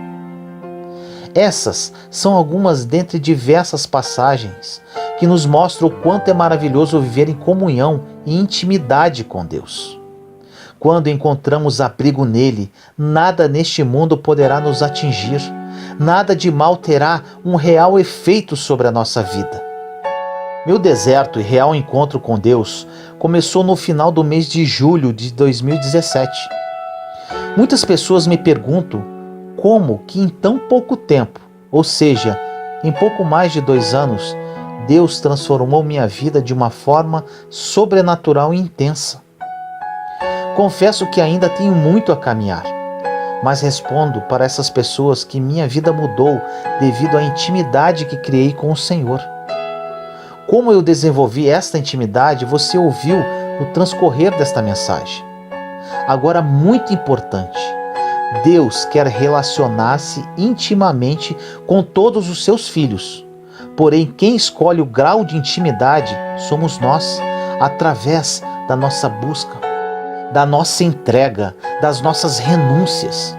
Essas são algumas dentre diversas passagens que nos mostram o quanto é maravilhoso viver em comunhão e intimidade com Deus. Quando encontramos abrigo nele, nada neste mundo poderá nos atingir, nada de mal terá um real efeito sobre a nossa vida. Meu deserto e real encontro com Deus começou no final do mês de julho de 2017. Muitas pessoas me perguntam como que em tão pouco tempo, ou seja, em pouco mais de 2 anos, Deus transformou minha vida de uma forma sobrenatural e intensa. Confesso que ainda tenho muito a caminhar, mas respondo para essas pessoas que minha vida mudou devido à intimidade que criei com o Senhor. Como eu desenvolvi esta intimidade, você ouviu no transcorrer desta mensagem. Agora, muito importante, Deus quer relacionar-se intimamente com todos os seus filhos. Porém, quem escolhe o grau de intimidade somos nós, através da nossa busca, da nossa entrega, das nossas renúncias.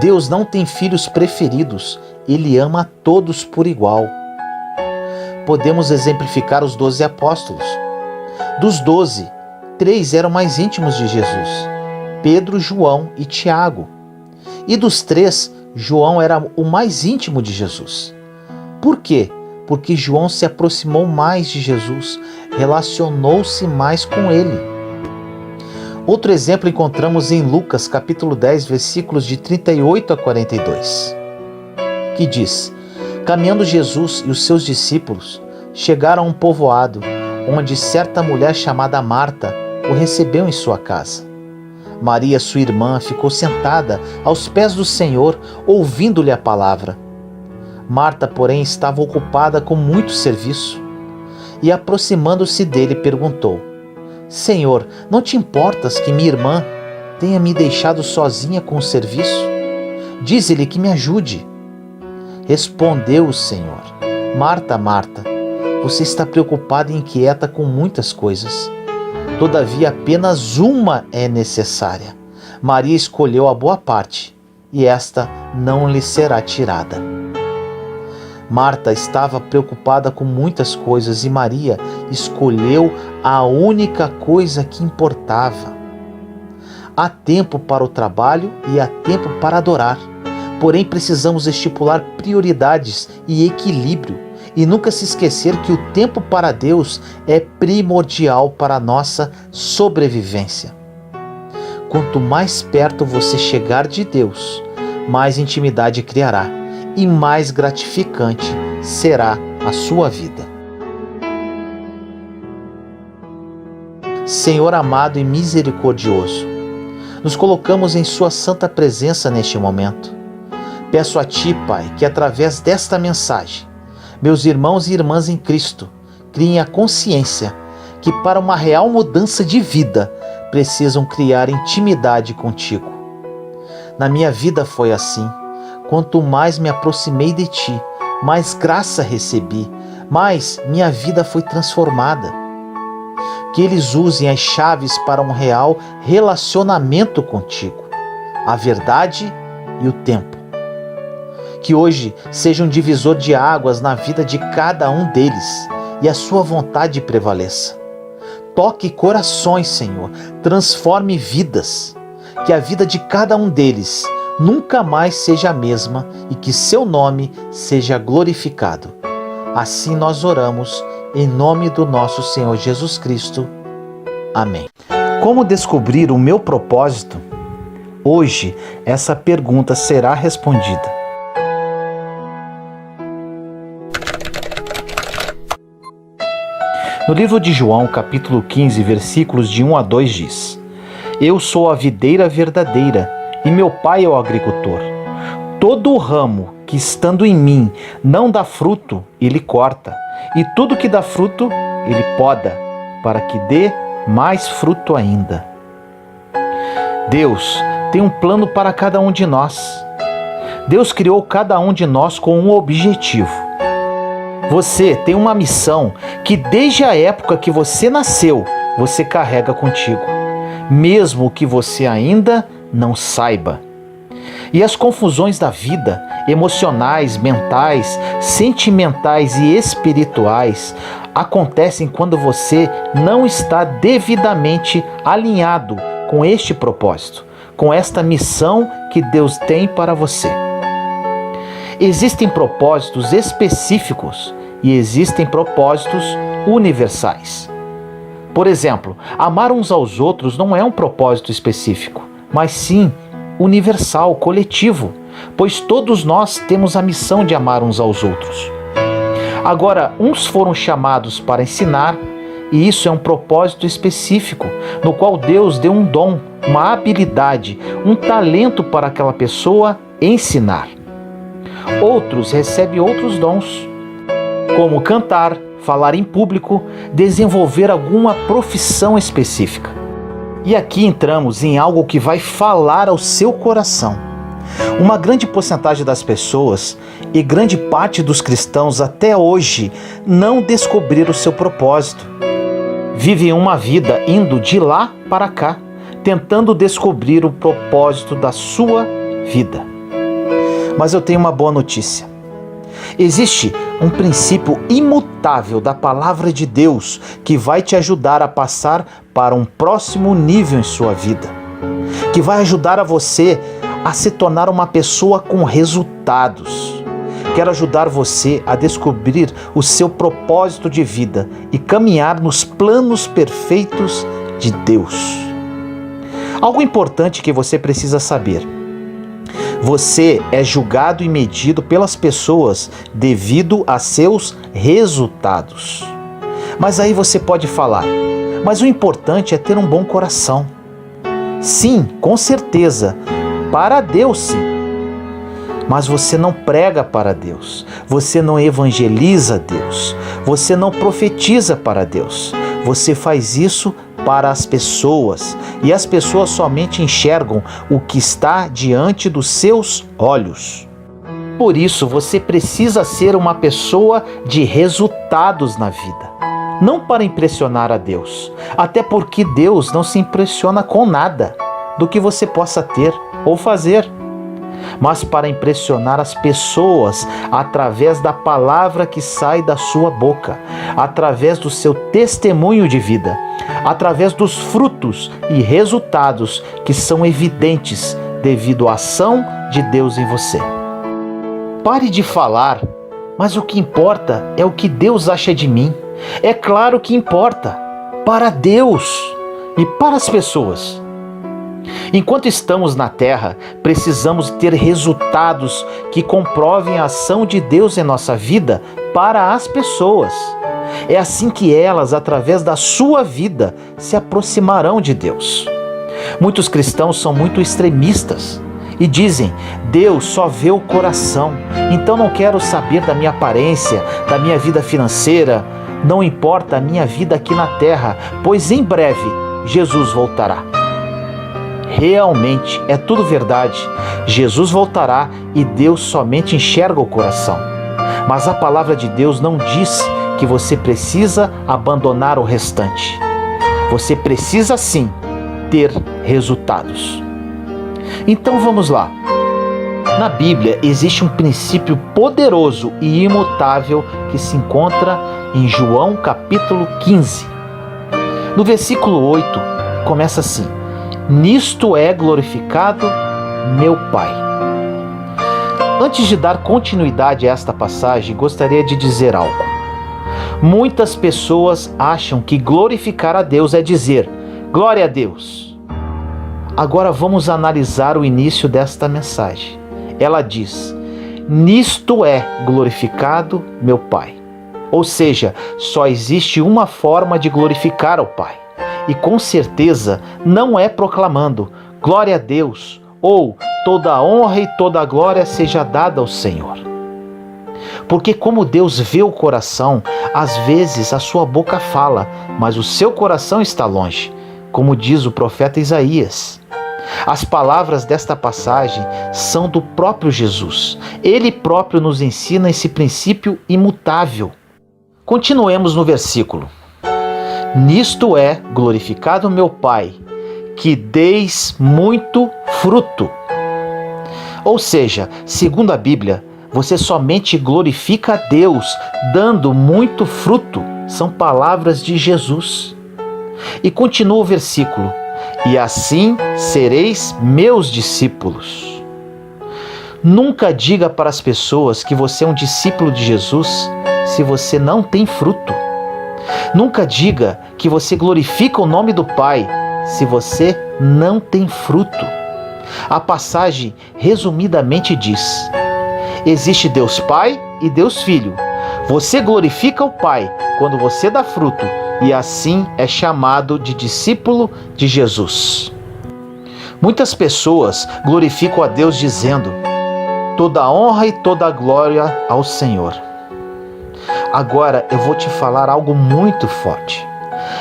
Deus não tem filhos preferidos, Ele ama a todos por igual. Podemos exemplificar os 12 apóstolos. Dos 12, 3 eram mais íntimos de Jesus: Pedro, João e Tiago. E dos 3, João era o mais íntimo de Jesus. Por quê? Porque João se aproximou mais de Jesus, relacionou-se mais com ele. Outro exemplo encontramos em Lucas capítulo 10, versículos de 38 a 42, que diz: caminhando Jesus e os seus discípulos chegaram a um povoado, onde certa mulher chamada Marta o recebeu em sua casa. Maria, sua irmã, ficou sentada aos pés do Senhor, ouvindo-lhe a palavra. Marta, porém, estava ocupada com muito serviço. E, aproximando-se dele, perguntou: Senhor, não te importas que minha irmã tenha me deixado sozinha com o serviço? Dize-lhe que me ajude. Respondeu o Senhor: Marta, Marta, você está preocupada e inquieta com muitas coisas. Todavia, apenas uma é necessária. Maria escolheu a boa parte, e esta não lhe será tirada. Marta estava preocupada com muitas coisas e Maria escolheu a única coisa que importava. Há tempo para o trabalho e há tempo para adorar. Porém, precisamos estipular prioridades e equilíbrio e nunca se esquecer que o tempo para Deus é primordial para a nossa sobrevivência. Quanto mais perto você chegar de Deus, mais intimidade criará e mais gratificante será a sua vida. Senhor amado e misericordioso, nos colocamos em Sua santa presença neste momento. Peço a Ti, Pai, que através desta mensagem, meus irmãos e irmãs em Cristo criem a consciência que para uma real mudança de vida precisam criar intimidade contigo. Na minha vida foi assim. Quanto mais me aproximei de Ti, mais graça recebi, mais minha vida foi transformada. Que eles usem as chaves para um real relacionamento contigo, a verdade e o tempo. Que hoje seja um divisor de águas na vida de cada um deles e a Sua vontade prevaleça. Toque corações, Senhor, transforme vidas, que a vida de cada um deles nunca mais seja a mesma e que Seu nome seja glorificado. Assim nós oramos, em nome do nosso Senhor Jesus Cristo. Amém. Como descobrir o meu propósito? Hoje, essa pergunta será respondida. No livro de João, capítulo 15, versículos de 1 a 2 diz: Eu sou a videira verdadeira e meu Pai é o agricultor. Todo o ramo que estando em mim não dá fruto, ele corta, e tudo que dá fruto, ele poda, para que dê mais fruto ainda. Deus tem um plano para cada um de nós. Deus criou cada um de nós com um objetivo. Você tem uma missão que desde a época que você nasceu, você carrega contigo, mesmo que você ainda não saiba. E as confusões da vida, emocionais, mentais, sentimentais e espirituais, acontecem quando você não está devidamente alinhado com este propósito, com esta missão que Deus tem para você. Existem propósitos específicos e existem propósitos universais. Por exemplo, amar uns aos outros não é um propósito específico, mas sim universal, coletivo, pois todos nós temos a missão de amar uns aos outros. Agora, uns foram chamados para ensinar, e isso é um propósito específico, no qual Deus deu um dom, uma habilidade, um talento para aquela pessoa ensinar. Outros recebem outros dons, como cantar, falar em público, desenvolver alguma profissão específica. E aqui entramos em algo que vai falar ao seu coração. Uma grande porcentagem das pessoas e grande parte dos cristãos até hoje não descobriram o seu propósito. Vivem uma vida indo de lá para cá, tentando descobrir o propósito da sua vida. Mas eu tenho uma boa notícia. Existe um princípio imutável da palavra de Deus que vai te ajudar a passar para um próximo nível em sua vida, que vai ajudar a você a se tornar uma pessoa com resultados. Quero ajudar você a descobrir o seu propósito de vida e caminhar nos planos perfeitos de Deus. Algo importante que você precisa saber: você é julgado e medido pelas pessoas devido a seus resultados. Mas aí você pode falar: mas o importante é ter um bom coração. Sim, com certeza, para Deus sim. Mas você não prega para Deus, você não evangeliza Deus, você não profetiza para Deus. Você faz isso para as pessoas, e as pessoas somente enxergam o que está diante dos seus olhos. Por isso, você precisa ser uma pessoa de resultados na vida, não para impressionar a Deus, até porque Deus não se impressiona com nada do que você possa ter ou fazer, mas para impressionar as pessoas através da palavra que sai da sua boca, através do seu testemunho de vida, através dos frutos e resultados que são evidentes devido à ação de Deus em você. Pare de falar, mas o que importa é o que Deus acha de mim. É claro que importa, para Deus e para as pessoas. Enquanto estamos na terra, precisamos ter resultados que comprovem a ação de Deus em nossa vida para as pessoas. É assim que elas, através da sua vida, se aproximarão de Deus. Muitos cristãos são muito extremistas e dizem: Deus só vê o coração, então não quero saber da minha aparência, da minha vida financeira, não importa a minha vida aqui na terra, pois em breve Jesus voltará. Realmente é tudo verdade. Jesus voltará e Deus somente enxerga o coração. Mas a palavra de Deus não diz que você precisa abandonar o restante. Você precisa sim ter resultados. Então vamos lá. Na Bíblia existe um princípio poderoso e imutável que se encontra em João capítulo 15. No versículo 8 começa assim: nisto é glorificado meu Pai. Antes de dar continuidade a esta passagem, gostaria de dizer algo. Muitas pessoas acham que glorificar a Deus é dizer glória a Deus. Agora vamos analisar o início desta mensagem. Ela diz: nisto é glorificado meu Pai. Ou seja, só existe uma forma de glorificar ao Pai. E com certeza não é proclamando glória a Deus ou toda a honra e toda a glória seja dada ao Senhor. Porque como Deus vê o coração, às vezes a sua boca fala, mas o seu coração está longe, como diz o profeta Isaías. As palavras desta passagem são do próprio Jesus. Ele próprio nos ensina esse princípio imutável. Continuemos no versículo. Nisto é glorificado meu Pai, que deis muito fruto. Ou seja, segundo a Bíblia, você somente glorifica a Deus dando muito fruto. São palavras de Jesus. E continua o versículo: e assim sereis meus discípulos. Nunca diga para as pessoas que você é um discípulo de Jesus se você não tem fruto. Nunca diga que você glorifica o nome do Pai se você não tem fruto. A passagem resumidamente diz: existe Deus Pai e Deus Filho. Você glorifica o Pai quando você dá fruto e assim é chamado de discípulo de Jesus. Muitas pessoas glorificam a Deus dizendo: toda honra e toda glória ao Senhor. Agora eu vou te falar algo muito forte.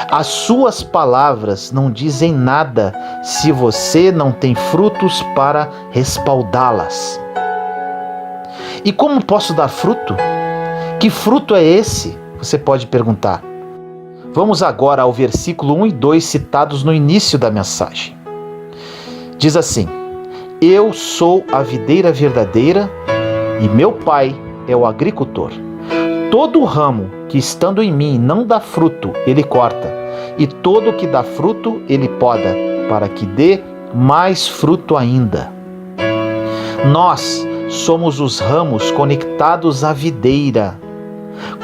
As suas palavras não dizem nada se você não tem frutos para respaldá-las. E como posso dar fruto? Que fruto é esse? Você pode perguntar. Vamos agora ao versículo 1 e 2 citados no início da mensagem. Diz assim: eu sou a videira verdadeira e meu Pai é o agricultor. Todo ramo que estando em mim não dá fruto, ele corta, e todo que dá fruto, ele poda, para que dê mais fruto ainda. Nós somos os ramos conectados à videira.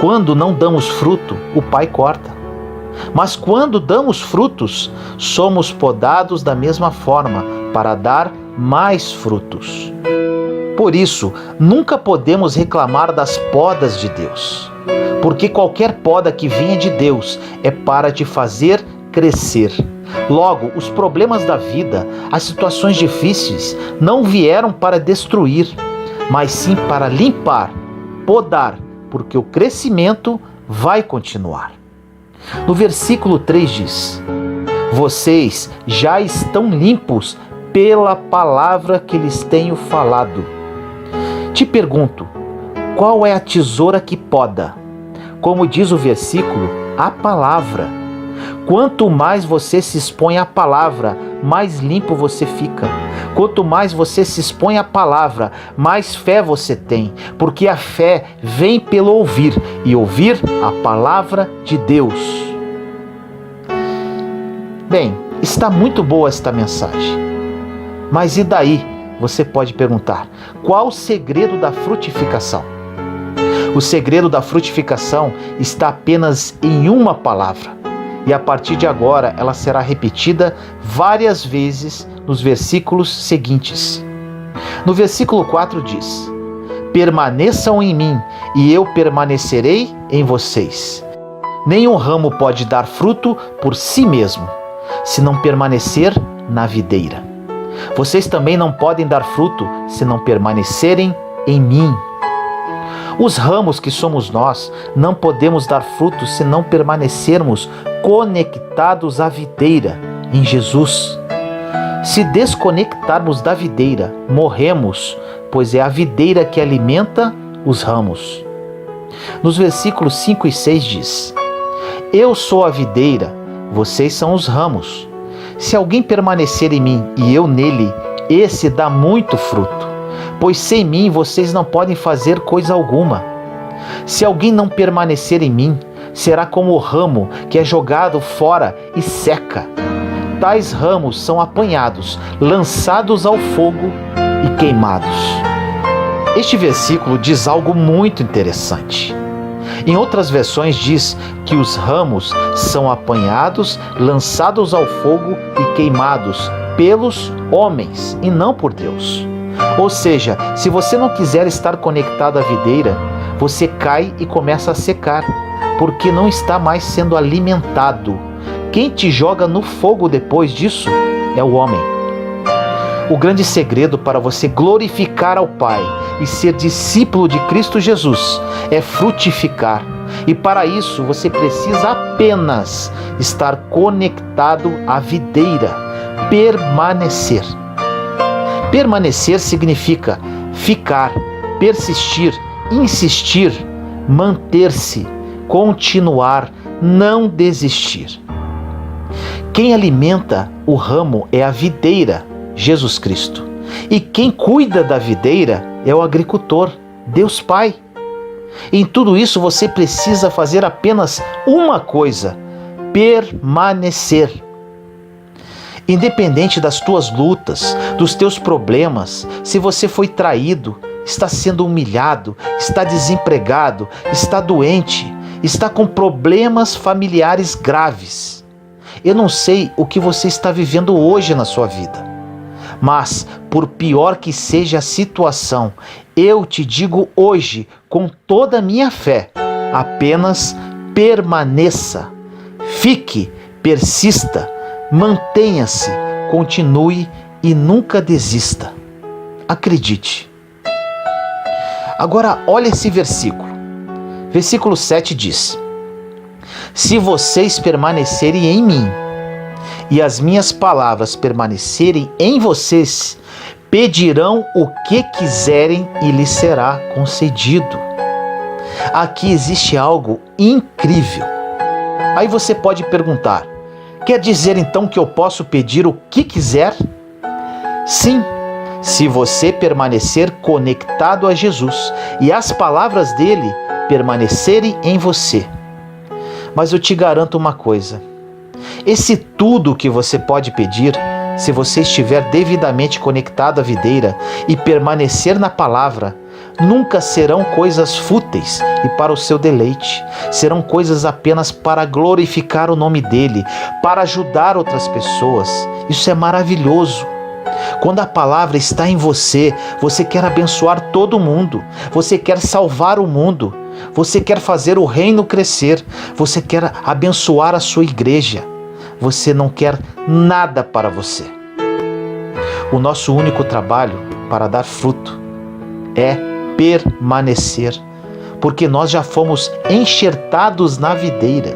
Quando não damos fruto, o Pai corta. Mas quando damos frutos, somos podados da mesma forma, para dar mais frutos. Por isso, nunca podemos reclamar das podas de Deus, porque qualquer poda que venha de Deus é para te fazer crescer. Logo, os problemas da vida, as situações difíceis, não vieram para destruir, mas sim para limpar, podar, porque o crescimento vai continuar. No versículo 3 diz: vocês já estão limpos pela palavra que lhes tenho falado. Te pergunto, qual é a tesoura que poda? Como diz o versículo, a palavra. Quanto mais você se expõe à palavra, mais limpo você fica. Quanto mais você se expõe à palavra, mais fé você tem, porque a fé vem pelo ouvir, e ouvir a palavra de Deus. Bem, está muito boa esta mensagem. Mas e daí? Você pode perguntar: qual o segredo da frutificação? O segredo da frutificação está apenas em uma palavra, e a partir de agora ela será repetida várias vezes nos versículos seguintes. No versículo 4 diz: permaneçam em mim e eu permanecerei em vocês. Nenhum ramo pode dar fruto por si mesmo, se não permanecer na videira. Vocês também não podem dar fruto se não permanecerem em mim. Os ramos que somos nós não podemos dar fruto se não permanecermos conectados à videira, em Jesus. Se desconectarmos da videira, morremos, pois é a videira que alimenta os ramos. Nos versículos 5 e 6 diz: Eu sou a videira, vocês são os ramos. Se alguém permanecer em mim e eu nele, esse dá muito fruto, pois sem mim vocês não podem fazer coisa alguma. Se alguém não permanecer em mim, será como o ramo que é jogado fora e seca. Tais ramos são apanhados, lançados ao fogo e queimados. Este versículo diz algo muito interessante. Em outras versões diz que os ramos são apanhados, lançados ao fogo e queimados pelos homens e não por Deus. Ou seja, se você não quiser estar conectado à videira, você cai e começa a secar, porque não está mais sendo alimentado. Quem te joga no fogo depois disso é o homem. O grande segredo para você glorificar ao Pai e ser discípulo de Cristo Jesus é frutificar. E para isso você precisa apenas estar conectado à videira, permanecer. Permanecer significa ficar, persistir, insistir, manter-se, continuar, não desistir. Quem alimenta o ramo é a videira, Jesus Cristo. E quem cuida da videira é o agricultor, Deus Pai. Em tudo isso você precisa fazer apenas uma coisa: permanecer. Independente das tuas lutas, dos teus problemas, se você foi traído, está sendo humilhado, está desempregado, está doente, está com problemas familiares graves. Eu não sei o que você está vivendo hoje na sua vida, mas por pior que seja a situação, eu te digo hoje, com toda a minha fé, apenas permaneça, fique, persista, mantenha-se, continue e nunca desista. Acredite. Agora olha esse versículo. Versículo 7 diz: Se vocês permanecerem em mim e as minhas palavras permanecerem em vocês, pedirão o que quiserem e lhes será concedido. Aqui existe algo incrível. Aí você pode perguntar: quer dizer então que eu posso pedir o que quiser? Sim, se você permanecer conectado a Jesus e as palavras dele permanecerem em você. Mas eu te garanto uma coisa: esse tudo que você pode pedir, se você estiver devidamente conectado à videira e permanecer na palavra, nunca serão coisas fúteis e para o seu deleite. Serão coisas apenas para glorificar o nome dele, para ajudar outras pessoas. Isso é maravilhoso. Quando a palavra está em você, você quer abençoar todo mundo, você quer salvar o mundo, você quer fazer o reino crescer, você quer abençoar a sua igreja. Você não quer nada para você. O nosso único trabalho para dar fruto é permanecer, porque nós já fomos enxertados na videira.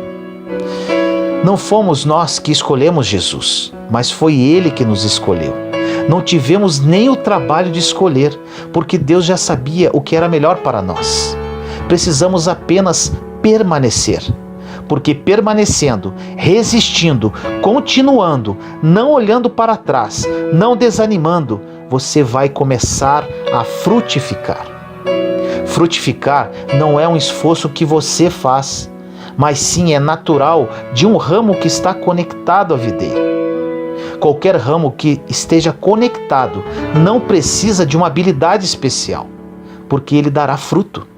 Não fomos nós que escolhemos Jesus, mas foi Ele que nos escolheu. Não tivemos nem o trabalho de escolher, porque Deus já sabia o que era melhor para nós. Precisamos apenas permanecer, porque permanecendo, resistindo, continuando, não olhando para trás, não desanimando, você vai começar a frutificar. Frutificar não é um esforço que você faz, mas sim é natural de um ramo que está conectado à videira. Qualquer ramo que esteja conectado não precisa de uma habilidade especial, porque ele dará fruto.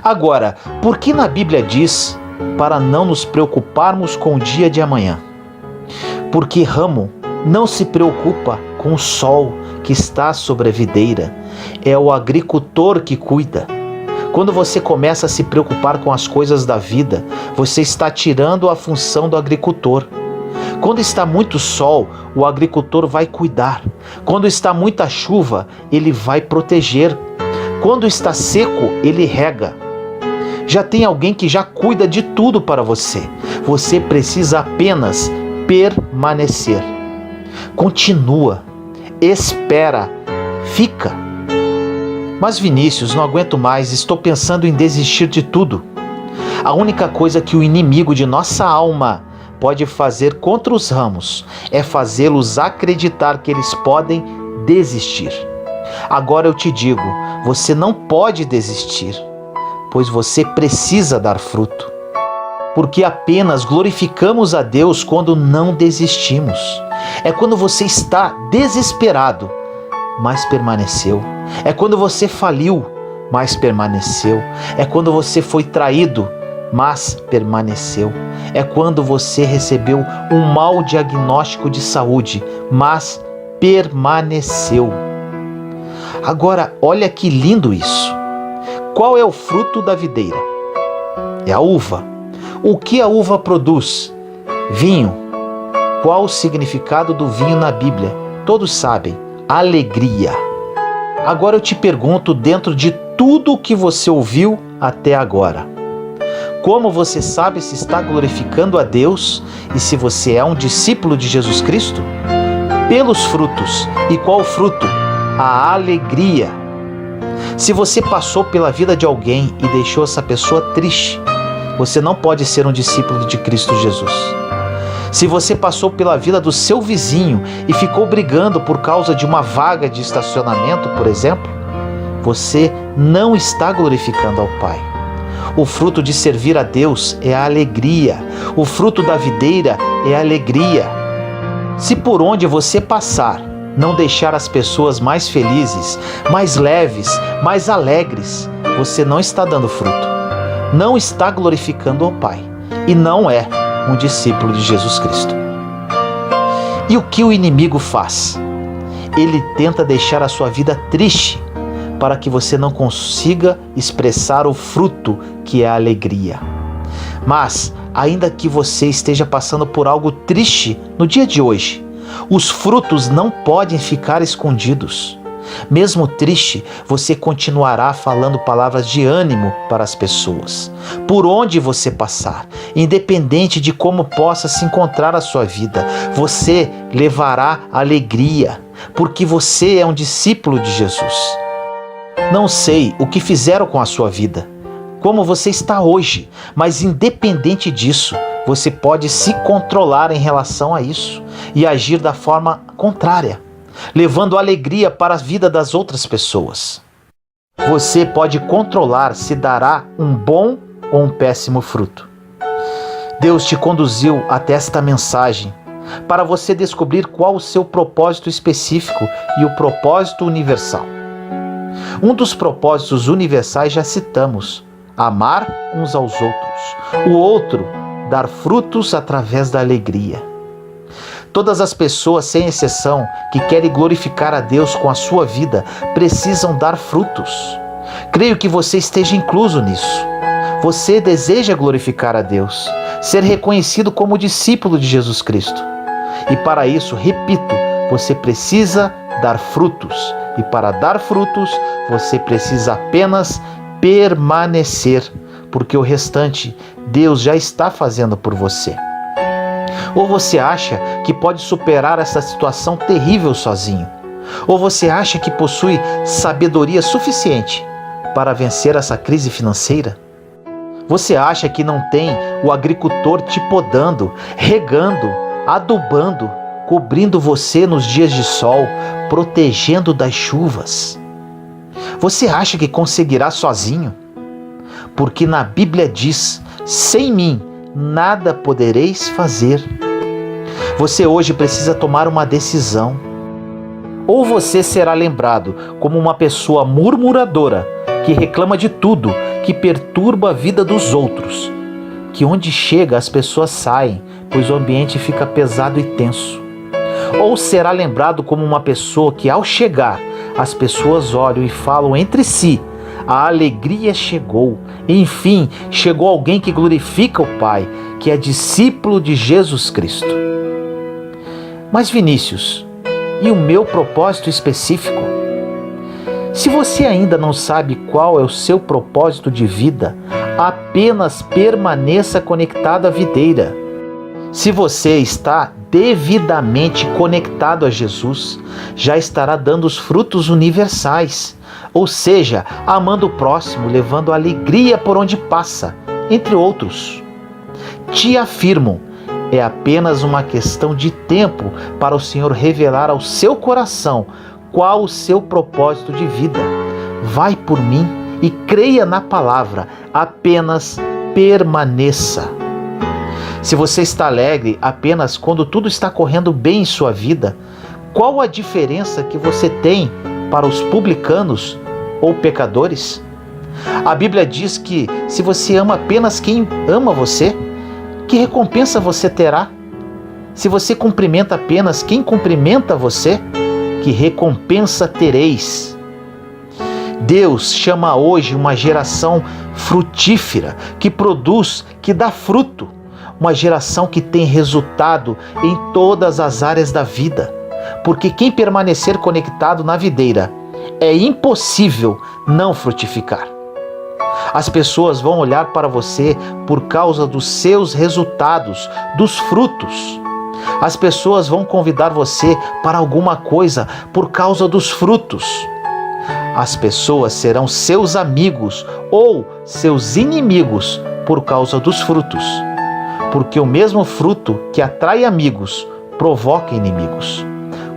Agora, por que na Bíblia diz para não nos preocuparmos com o dia de amanhã? Porque ramo não se preocupa com o sol que está sobre a videira, é o agricultor que cuida. Quando você começa a se preocupar com as coisas da vida, você está tirando a função do agricultor. Quando está muito sol, o agricultor vai cuidar. Quando está muita chuva, ele vai proteger. Quando está seco, ele rega. Já tem alguém que já cuida de tudo para você. Você precisa apenas permanecer. Continua, espera, fica. Mas Vinícius, não aguento mais, estou pensando em desistir de tudo. A única coisa que o inimigo de nossa alma pode fazer contra os ramos é fazê-los acreditar que eles podem desistir. Agora eu te digo, você não pode desistir, pois você precisa dar fruto. Porque apenas glorificamos a Deus quando não desistimos. É quando você está desesperado, mas permaneceu. É quando você faliu, mas permaneceu. É quando você foi traído, mas permaneceu. É quando você recebeu um mau diagnóstico de saúde, mas permaneceu. Agora, olha que lindo isso. Qual é o fruto da videira? É a uva. O que a uva produz? Vinho. Qual o significado do vinho na Bíblia? Todos sabem. Alegria. Agora eu te pergunto, dentro de tudo o que você ouviu até agora, como você sabe se está glorificando a Deus e se você é um discípulo de Jesus Cristo? Pelos frutos. E qual o fruto? A alegria. Se você passou pela vida de alguém e deixou essa pessoa triste, você não pode ser um discípulo de Cristo Jesus. Se você passou pela vida do seu vizinho e ficou brigando por causa de uma vaga de estacionamento, por exemplo, você não está glorificando ao Pai. O fruto de servir a Deus é a alegria. O fruto da videira é a alegria. Se por onde você passar não deixar as pessoas mais felizes, mais leves, mais alegres, você não está dando fruto. Não está glorificando ao Pai. E não é um discípulo de Jesus Cristo. E o que o inimigo faz? Ele tenta deixar a sua vida triste para que você não consiga expressar o fruto que é a alegria. Mas, ainda que você esteja passando por algo triste no dia de hoje, os frutos não podem ficar escondidos. Mesmo triste, você continuará falando palavras de ânimo para as pessoas, por onde você passar, independente de como possa se encontrar a sua vida. Você levará alegria, porque você é um discípulo de Jesus. Não sei o que fizeram com a sua vida, como você está hoje, mas independente disso, você pode se controlar em relação a isso e agir da forma contrária, levando alegria para a vida das outras pessoas. Você pode controlar se dará um bom ou um péssimo fruto. Deus te conduziu até esta mensagem para você descobrir qual o seu propósito específico e o propósito universal. Um dos propósitos universais já citamos: amar uns aos outros. O outro, dar frutos através da alegria. Todas as pessoas, sem exceção, que querem glorificar a Deus com a sua vida, precisam dar frutos. Creio que você esteja incluso nisso. Você deseja glorificar a Deus, ser reconhecido como discípulo de Jesus Cristo. E para isso, repito, você precisa dar frutos. E para dar frutos, você precisa apenas permanecer, porque o restante Deus já está fazendo por você. Ou você acha que pode superar essa situação terrível sozinho? Ou você acha que possui sabedoria suficiente para vencer essa crise financeira? Você acha que não tem o agricultor te podando, regando, adubando, cobrindo você nos dias de sol, protegendo das chuvas? Você acha que conseguirá sozinho? Porque na Bíblia diz: sem mim nada podereis fazer. Você hoje precisa tomar uma decisão. Ou você será lembrado como uma pessoa murmuradora, que reclama de tudo, que perturba a vida dos outros, que onde chega as pessoas saem, pois o ambiente fica pesado e tenso. Ou será lembrado como uma pessoa que ao chegar, as pessoas olham e falam entre si: A alegria chegou. Enfim, chegou alguém que glorifica o Pai, que é discípulo de Jesus Cristo. Mas Vinícius, e o meu propósito específico? Se você ainda não sabe qual é o seu propósito de vida, apenas permaneça conectado à videira. Se você está devidamente conectado a Jesus, já estará dando os frutos universais, ou seja, amando o próximo, levando alegria por onde passa, entre outros. Te afirmo, é apenas uma questão de tempo para o Senhor revelar ao seu coração qual o seu propósito de vida. Vai por mim e creia na palavra, apenas permaneça. Se você está alegre apenas quando tudo está correndo bem em sua vida, qual a diferença que você tem para os publicanos ou pecadores? A Bíblia diz que se você ama apenas quem ama você, que recompensa você terá? Se você cumprimenta apenas quem cumprimenta você, que recompensa tereis? Deus chama hoje uma geração frutífera, que produz, que dá fruto. Uma geração que tem resultado em todas as áreas da vida. Porque quem permanecer conectado na videira, é impossível não frutificar. As pessoas vão olhar para você por causa dos seus resultados, dos frutos. As pessoas vão convidar você para alguma coisa por causa dos frutos. As pessoas serão seus amigos ou seus inimigos por causa dos frutos. Porque o mesmo fruto que atrai amigos provoca inimigos.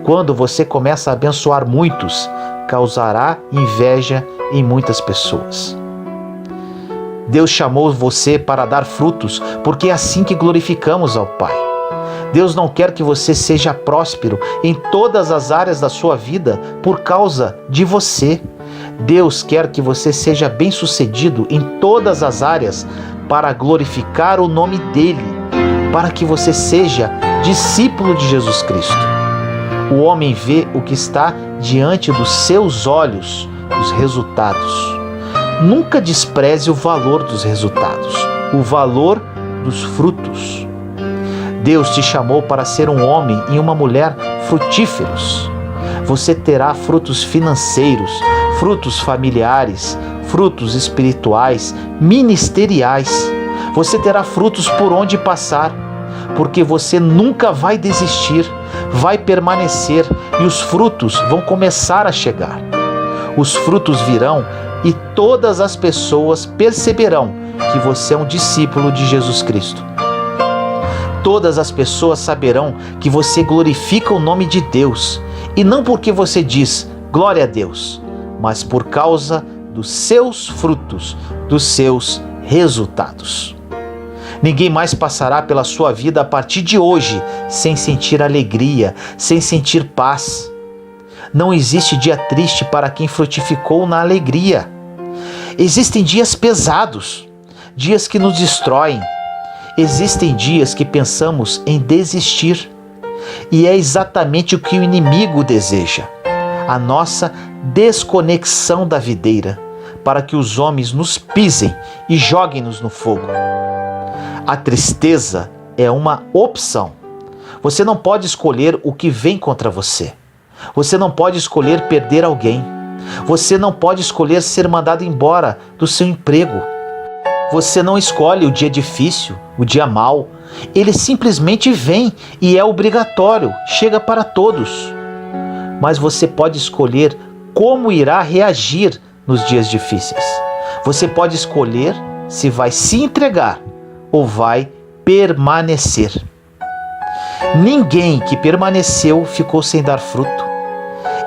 Quando você começa a abençoar muitos, causará inveja em muitas pessoas. Deus chamou você para dar frutos, porque é assim que glorificamos ao Pai. Deus não quer que você seja próspero em todas as áreas da sua vida por causa de você. Deus quer que você seja bem-sucedido em todas as áreas para glorificar o nome dEle, para que você seja discípulo de Jesus Cristo. O homem vê o que está diante dos seus olhos, os resultados. Nunca despreze o valor dos resultados, o valor dos frutos. Deus te chamou para ser um homem e uma mulher frutíferos. Você terá frutos financeiros, frutos familiares, frutos espirituais, ministeriais. Você terá frutos por onde passar, porque você nunca vai desistir, vai permanecer e os frutos vão começar a chegar. Os frutos virão e todas as pessoas perceberão que você é um discípulo de Jesus Cristo. Todas as pessoas saberão que você glorifica o nome de Deus, e não porque você diz glória a Deus, mas por causa dos seus frutos, dos seus resultados. Ninguém mais passará pela sua vida a partir de hoje sem sentir alegria, sem sentir paz. Não existe dia triste para quem frutificou na alegria. Existem dias pesados, dias que nos destroem. Existem dias que pensamos em desistir. E é exatamente o que o inimigo deseja: a nossa desconexão da videira, para que os homens nos pisem e joguem-nos no fogo. A tristeza é uma opção. Você não pode escolher o que vem contra você. Você não pode escolher perder alguém. Você não pode escolher ser mandado embora do seu emprego. Você não escolhe o dia difícil, o dia mau. Ele simplesmente vem e é obrigatório, chega para todos. Mas você pode escolher como irá reagir nos dias difíceis. Você pode escolher se vai se entregar ou vai permanecer. Ninguém que permaneceu ficou sem dar fruto.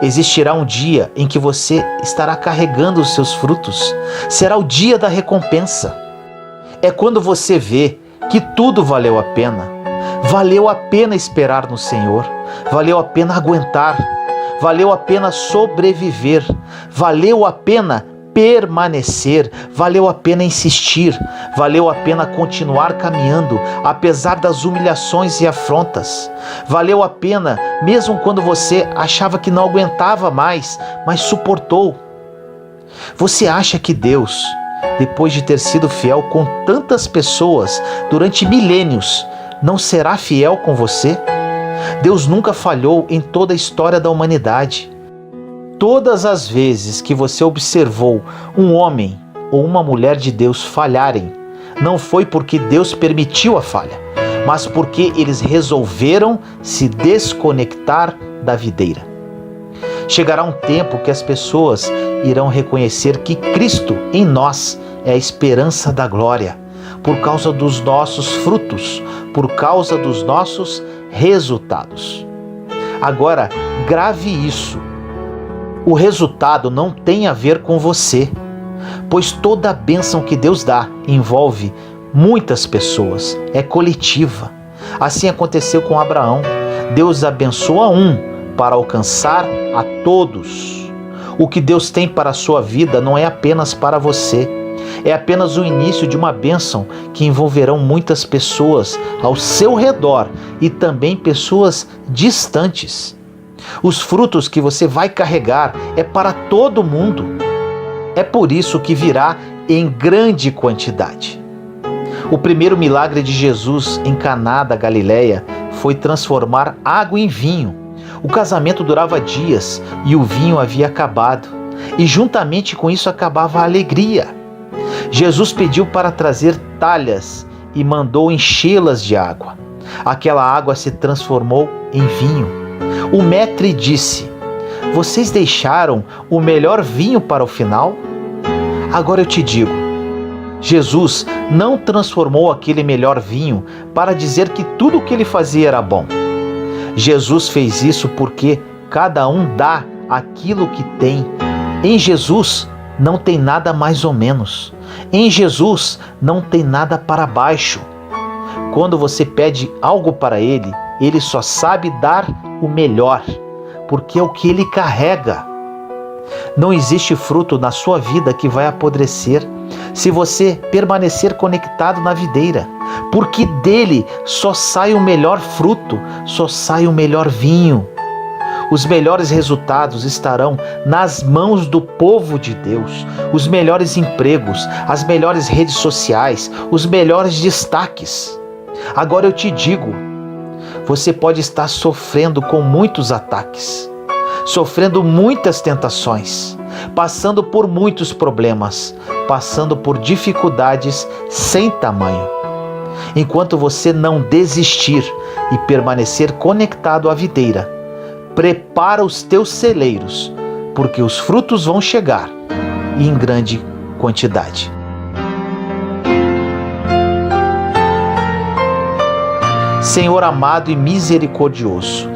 Existirá um dia em que você estará carregando os seus frutos. Será o dia da recompensa. É quando você vê que tudo valeu a pena. Valeu a pena esperar no Senhor. Valeu a pena aguentar. Valeu a pena sobreviver. Valeu a pena permanecer. Valeu a pena insistir. Valeu a pena continuar caminhando, apesar das humilhações e afrontas. Valeu a pena, mesmo quando você achava que não aguentava mais, mas suportou. Você acha que Deus, depois de ter sido fiel com tantas pessoas durante milênios, não será fiel com você? Deus nunca falhou em toda a história da humanidade. Todas as vezes que você observou um homem ou uma mulher de Deus falharem, não foi porque Deus permitiu a falha, mas porque eles resolveram se desconectar da videira. Chegará um tempo que as pessoas irão reconhecer que Cristo em nós é a esperança da glória, por causa dos nossos frutos, por causa dos nossos resultados. Agora, grave isso. O resultado não tem a ver com você, pois toda a bênção que Deus dá envolve muitas pessoas, é coletiva. Assim aconteceu com Abraão. Deus abençoa um para alcançar a todos. O que Deus tem para a sua vida não é apenas para você, é apenas o início de uma bênção que envolverão muitas pessoas ao seu redor e também pessoas distantes. Os frutos que você vai carregar é para todo mundo. É por isso que virá em grande quantidade. O primeiro milagre de Jesus em Caná da Galileia foi transformar água em vinho. O casamento durava dias e o vinho havia acabado. E juntamente com isso acabava a alegria. Jesus pediu para trazer talhas e mandou enchê-las de água. Aquela água se transformou em vinho. O maître disse: vocês deixaram o melhor vinho para o final? Agora eu te digo, Jesus não transformou aquele melhor vinho para dizer que tudo o que ele fazia era bom. Jesus fez isso porque cada um dá aquilo que tem. Em Jesus não tem nada mais ou menos. Em Jesus não tem nada para baixo. Quando você pede algo para Ele, Ele só sabe dar o melhor, porque é o que Ele carrega. Não existe fruto na sua vida que vai apodrecer se você permanecer conectado na videira, porque dele só sai o melhor fruto, só sai o melhor vinho. Os melhores resultados estarão nas mãos do povo de Deus, os melhores empregos, as melhores redes sociais, os melhores destaques. Agora eu te digo, você pode estar sofrendo com muitos ataques, sofrendo muitas tentações, passando por muitos problemas, passando por dificuldades sem tamanho. Enquanto você não desistir e permanecer conectado à videira, prepara os teus celeiros, porque os frutos vão chegar e em grande quantidade. Senhor amado e misericordioso,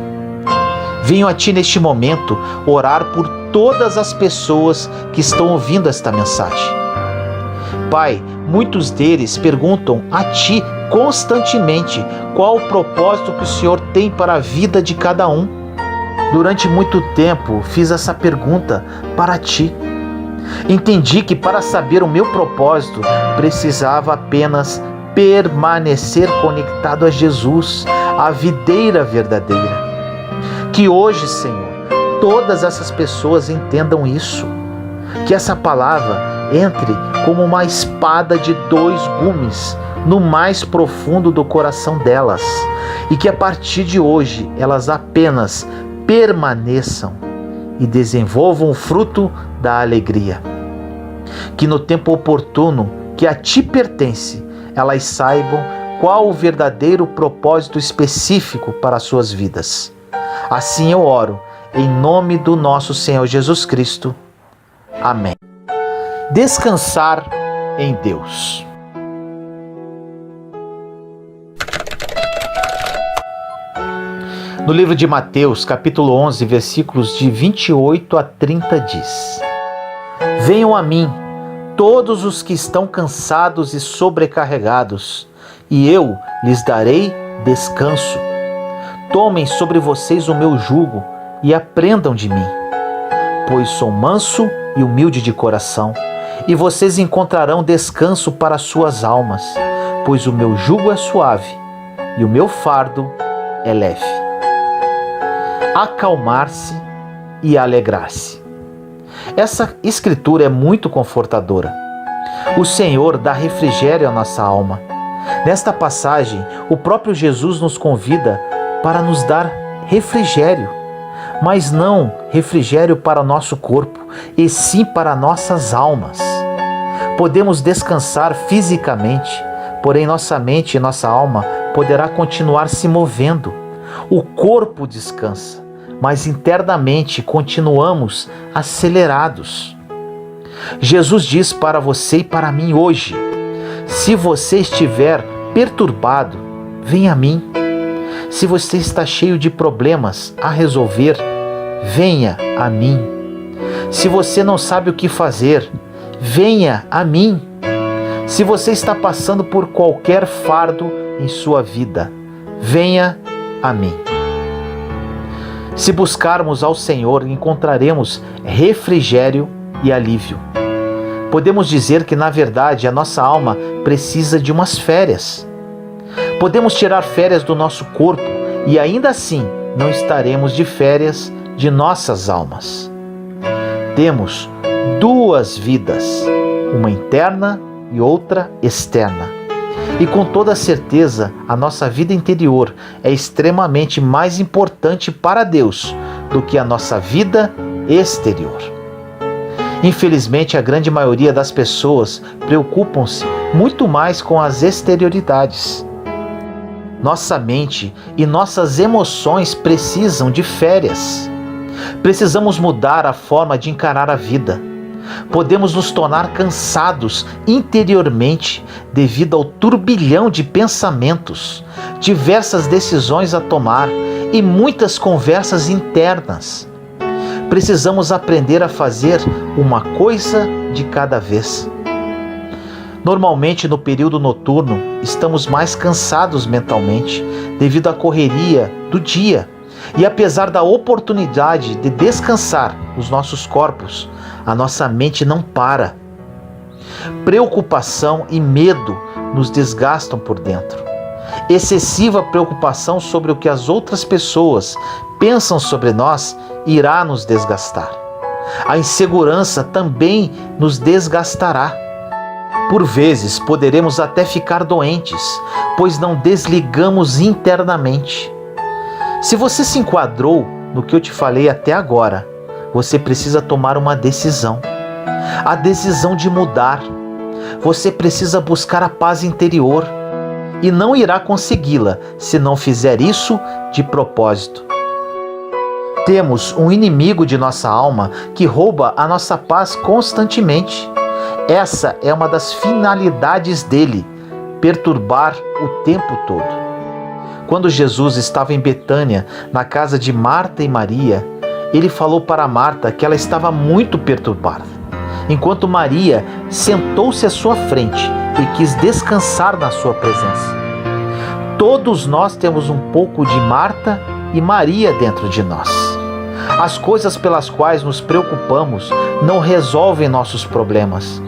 venho a Ti neste momento orar por todas as pessoas que estão ouvindo esta mensagem. Pai, muitos deles perguntam a Ti constantemente qual o propósito que o Senhor tem para a vida de cada um. Durante muito tempo fiz essa pergunta para Ti. Entendi que para saber o meu propósito precisava apenas permanecer conectado a Jesus, a videira verdadeira. Que hoje, Senhor, todas essas pessoas entendam isso. Que essa palavra entre como uma espada de 2 gumes no mais profundo do coração delas. E que a partir de hoje elas apenas permaneçam e desenvolvam o fruto da alegria. Que no tempo oportuno que a Ti pertence, elas saibam qual o verdadeiro propósito específico para as suas vidas. Assim eu oro, em nome do nosso Senhor Jesus Cristo. Amém. Descansar em Deus. No livro de Mateus, capítulo 11, versículos de 28 a 30 diz: venham a mim, todos os que estão cansados e sobrecarregados, e eu lhes darei descanso. Tomem sobre vocês o meu jugo e aprendam de mim, pois sou manso e humilde de coração, e vocês encontrarão descanso para suas almas, pois o meu jugo é suave e o meu fardo é leve. Acalmar-se e alegrar-se. Essa escritura é muito confortadora. O Senhor dá refrigério à nossa alma. Nesta passagem, o próprio Jesus nos convida para nos dar refrigério, mas não refrigério para o nosso corpo, e sim para nossas almas. Podemos descansar fisicamente, porém nossa mente e nossa alma poderá continuar se movendo. O corpo descansa, mas internamente continuamos acelerados. Jesus diz para você e para mim hoje: se você estiver perturbado, venha a mim. Se você está cheio de problemas a resolver, venha a mim. Se você não sabe o que fazer, venha a mim. Se você está passando por qualquer fardo em sua vida, venha a mim. Se buscarmos ao Senhor, encontraremos refrigério e alívio. Podemos dizer que, na verdade, a nossa alma precisa de umas férias. Podemos tirar férias do nosso corpo e ainda assim não estaremos de férias de nossas almas. Temos duas vidas, uma interna e outra externa. E com toda certeza, a nossa vida interior é extremamente mais importante para Deus do que a nossa vida exterior. Infelizmente, a grande maioria das pessoas preocupam-se muito mais com as exterioridades. Nossa mente e nossas emoções precisam de férias. Precisamos mudar a forma de encarar a vida. Podemos nos tornar cansados interiormente devido ao turbilhão de pensamentos, diversas decisões a tomar e muitas conversas internas. Precisamos aprender a fazer uma coisa de cada vez. Normalmente, no período noturno, estamos mais cansados mentalmente devido à correria do dia. E apesar da oportunidade de descansar os nossos corpos, a nossa mente não para. Preocupação e medo nos desgastam por dentro. Excessiva preocupação sobre o que as outras pessoas pensam sobre nós irá nos desgastar. A insegurança também nos desgastará. Por vezes poderemos até ficar doentes, pois não desligamos internamente. Se você se enquadrou no que eu te falei até agora, você precisa tomar uma decisão. A decisão de mudar. Você precisa buscar a paz interior e não irá consegui-la se não fizer isso de propósito. Temos um inimigo de nossa alma que rouba a nossa paz constantemente. Essa é uma das finalidades dele, perturbar o tempo todo. Quando Jesus estava em Betânia, na casa de Marta e Maria, ele falou para Marta que ela estava muito perturbada, enquanto Maria sentou-se à sua frente e quis descansar na sua presença. Todos nós temos um pouco de Marta e Maria dentro de nós. As coisas pelas quais nos preocupamos não resolvem nossos problemas.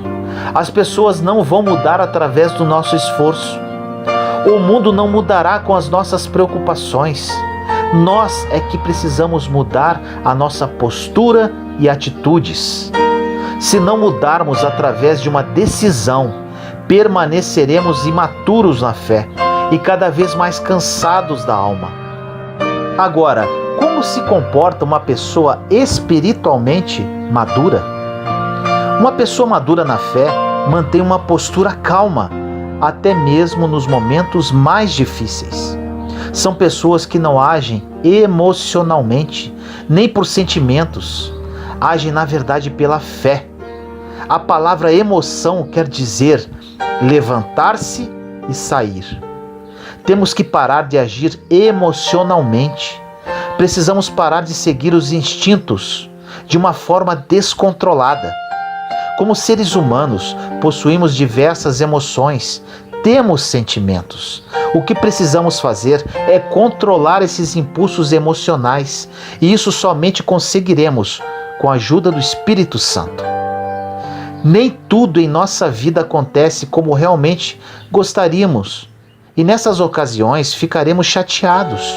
As pessoas não vão mudar através do nosso esforço. O mundo não mudará com as nossas preocupações. Nós é que precisamos mudar a nossa postura e atitudes. Se não mudarmos através de uma decisão, permaneceremos imaturos na fé e cada vez mais cansados da alma. Agora, como se comporta uma pessoa espiritualmente madura? Uma pessoa madura na fé mantém uma postura calma, até mesmo nos momentos mais difíceis. São pessoas que não agem emocionalmente, nem por sentimentos. Agem, na verdade, pela fé. A palavra emoção quer dizer levantar-se e sair. Temos que parar de agir emocionalmente. Precisamos parar de seguir os instintos de uma forma descontrolada. Como seres humanos, possuímos diversas emoções, temos sentimentos. O que precisamos fazer é controlar esses impulsos emocionais, e isso somente conseguiremos com a ajuda do Espírito Santo. Nem tudo em nossa vida acontece como realmente gostaríamos, e nessas ocasiões ficaremos chateados.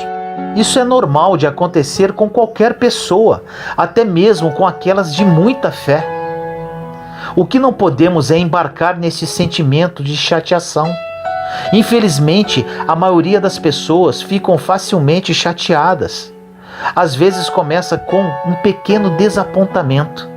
Isso é normal de acontecer com qualquer pessoa, até mesmo com aquelas de muita fé. O que não podemos é embarcar nesse sentimento de chateação. Infelizmente, a maioria das pessoas ficam facilmente chateadas. Às vezes começa com um pequeno desapontamento,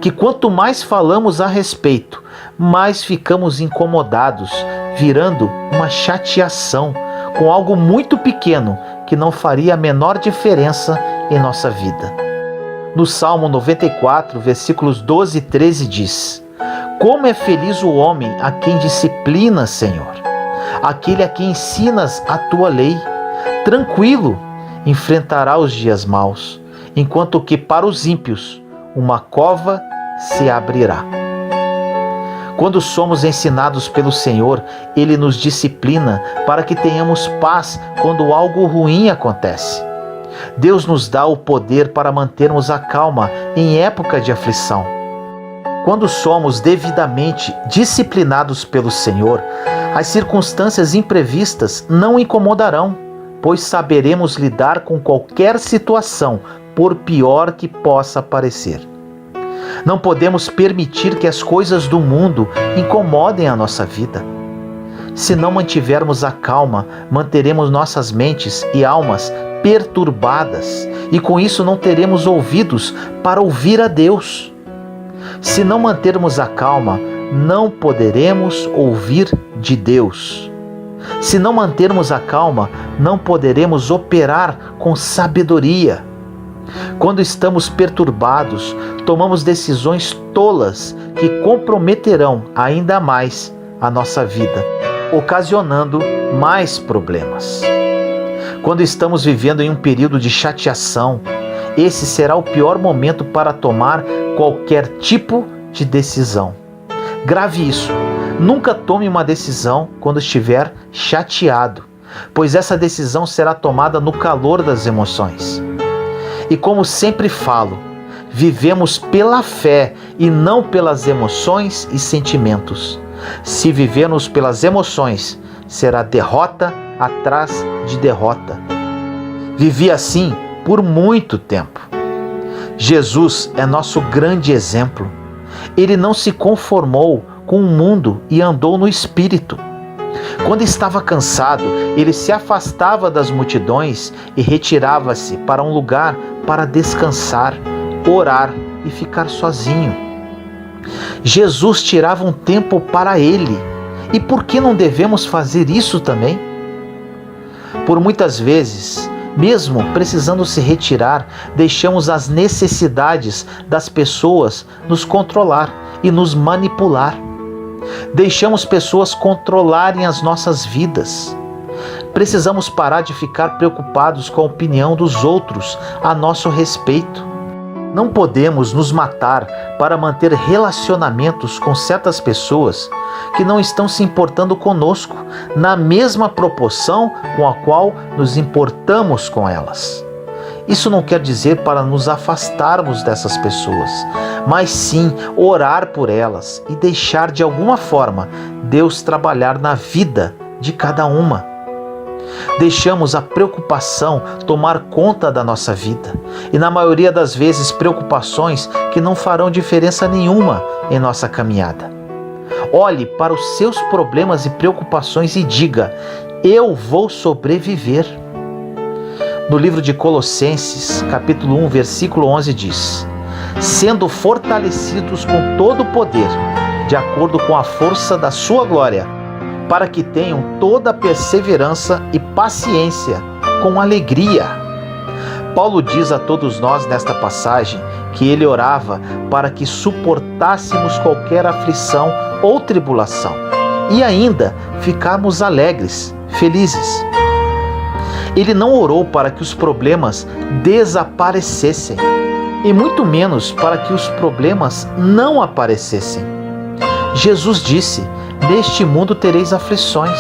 que quanto mais falamos a respeito, mais ficamos incomodados, virando uma chateação com algo muito pequeno que não faria a menor diferença em nossa vida. No Salmo 94, versículos 12 e 13 diz: Como é feliz o homem a quem disciplinas, Senhor, aquele a quem ensinas a tua lei. Tranquilo enfrentará os dias maus, enquanto que para os ímpios uma cova se abrirá. Quando somos ensinados pelo Senhor, Ele nos disciplina para que tenhamos paz quando algo ruim acontece. Deus nos dá o poder para mantermos a calma em época de aflição. Quando somos devidamente disciplinados pelo Senhor, as circunstâncias imprevistas não incomodarão, pois saberemos lidar com qualquer situação, por pior que possa parecer. Não podemos permitir que as coisas do mundo incomodem a nossa vida. Se não mantivermos a calma, manteremos nossas mentes e almas perturbadas e com isso não teremos ouvidos para ouvir a Deus. Se não mantermos a calma, não poderemos ouvir de Deus. Se não mantermos a calma, não poderemos operar com sabedoria. Quando estamos perturbados, tomamos decisões tolas que comprometerão ainda mais a nossa vida, ocasionando mais problemas. Quando estamos vivendo em um período de chateação, esse será o pior momento para tomar qualquer tipo de decisão. Grave isso. Nunca tome uma decisão quando estiver chateado, pois essa decisão será tomada no calor das emoções. E como sempre falo, vivemos pela fé e não pelas emoções e sentimentos. Se vivermos pelas emoções, será derrota atrás de derrota. Vivi assim por muito tempo. Jesus é nosso grande exemplo. Ele não se conformou com o mundo e andou no Espírito. Quando estava cansado, ele se afastava das multidões e retirava-se para um lugar para descansar, orar e ficar sozinho. Jesus tirava um tempo para ele. E por que não devemos fazer isso também? Por muitas vezes, mesmo precisando se retirar, deixamos as necessidades das pessoas nos controlar e nos manipular. Deixamos pessoas controlarem as nossas vidas. Precisamos parar de ficar preocupados com a opinião dos outros a nosso respeito. Não podemos nos matar para manter relacionamentos com certas pessoas que não estão se importando conosco na mesma proporção com a qual nos importamos com elas. Isso não quer dizer para nos afastarmos dessas pessoas, mas sim orar por elas e deixar de alguma forma Deus trabalhar na vida de cada uma. Deixamos a preocupação tomar conta da nossa vida e na maioria das vezes preocupações que não farão diferença nenhuma em nossa caminhada. Olhe para os seus problemas e preocupações e diga: eu vou sobreviver. No livro de Colossenses, capítulo 1, versículo 11 diz: sendo fortalecidos com todo o poder, de acordo com a força da sua glória, para que tenham toda a perseverança e paciência com alegria. Paulo diz a todos nós nesta passagem que ele orava para que suportássemos qualquer aflição ou tribulação e ainda ficarmos alegres, felizes. Ele não orou para que os problemas desaparecessem e muito menos para que os problemas não aparecessem. Jesus disse: neste mundo tereis aflições.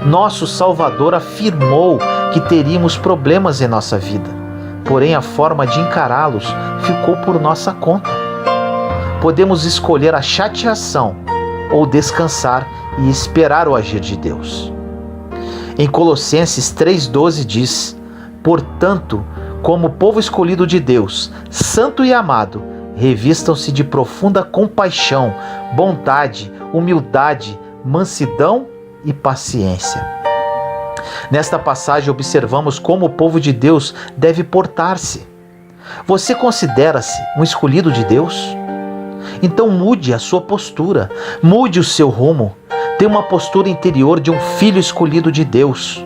Nosso Salvador afirmou que teríamos problemas em nossa vida, porém a forma de encará-los ficou por nossa conta. Podemos escolher a chateação ou descansar e esperar o agir de Deus. Em Colossenses 3,12 diz: Portanto, como povo escolhido de Deus, santo e amado, revistam-se de profunda compaixão, bondade, humildade, mansidão e paciência. Nesta passagem observamos como o povo de Deus deve portar-se. Você considera-se um escolhido de Deus? Então mude a sua postura, mude o seu rumo. Tenha uma postura interior de um filho escolhido de Deus.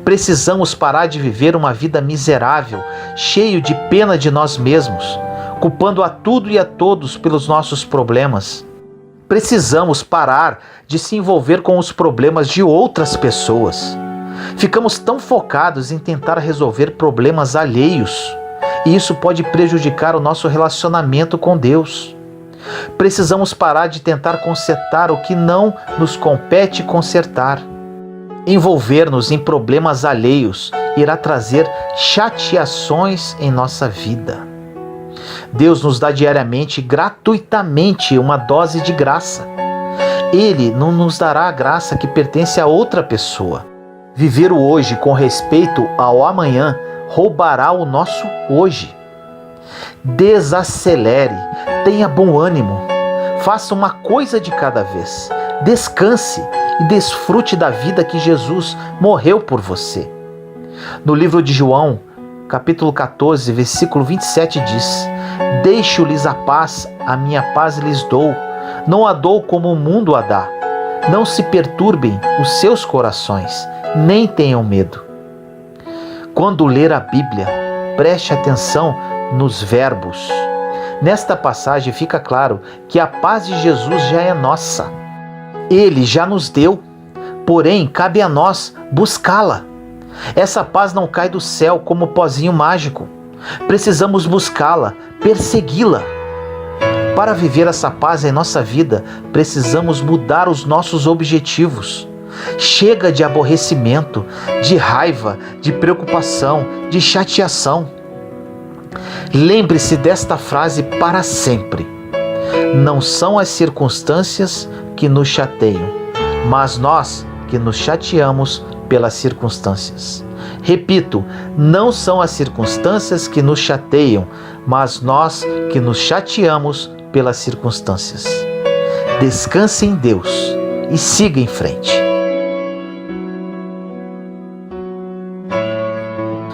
Precisamos parar de viver uma vida miserável, cheio de pena de nós mesmos, culpando a tudo e a todos pelos nossos problemas. Precisamos parar de se envolver com os problemas de outras pessoas. Ficamos tão focados em tentar resolver problemas alheios, e isso pode prejudicar o nosso relacionamento com Deus. Precisamos parar de tentar consertar o que não nos compete consertar. Envolver-nos em problemas alheios irá trazer chateações em nossa vida. Deus nos dá diariamente, gratuitamente, uma dose de graça. Ele não nos dará a graça que pertence a outra pessoa. Viver o hoje com respeito ao amanhã roubará o nosso hoje. Desacelere, tenha bom ânimo, faça uma coisa de cada vez, descanse e desfrute da vida que Jesus morreu por você. No livro de João, capítulo 14, versículo 27 diz: Deixo-lhes a minha paz lhes dou, não a dou como o mundo a dá. Não se perturbem os seus corações, nem tenham medo. Quando ler a Bíblia, preste atenção nos verbos. Nesta passagem fica claro que a paz de Jesus já é nossa. Ele já nos deu, porém cabe a nós buscá-la. Essa paz não cai do céu como pozinho mágico. Precisamos buscá-la, persegui-la. Para viver essa paz em nossa vida, precisamos mudar os nossos objetivos. Chega de aborrecimento, de raiva, de preocupação, de chateação. Lembre-se desta frase para sempre. Não são as circunstâncias que nos chateiam, mas nós que nos chateamos pelas circunstâncias. Repito, não são as circunstâncias que nos chateiam, mas nós que nos chateamos pelas circunstâncias. Descanse em Deus e siga em frente.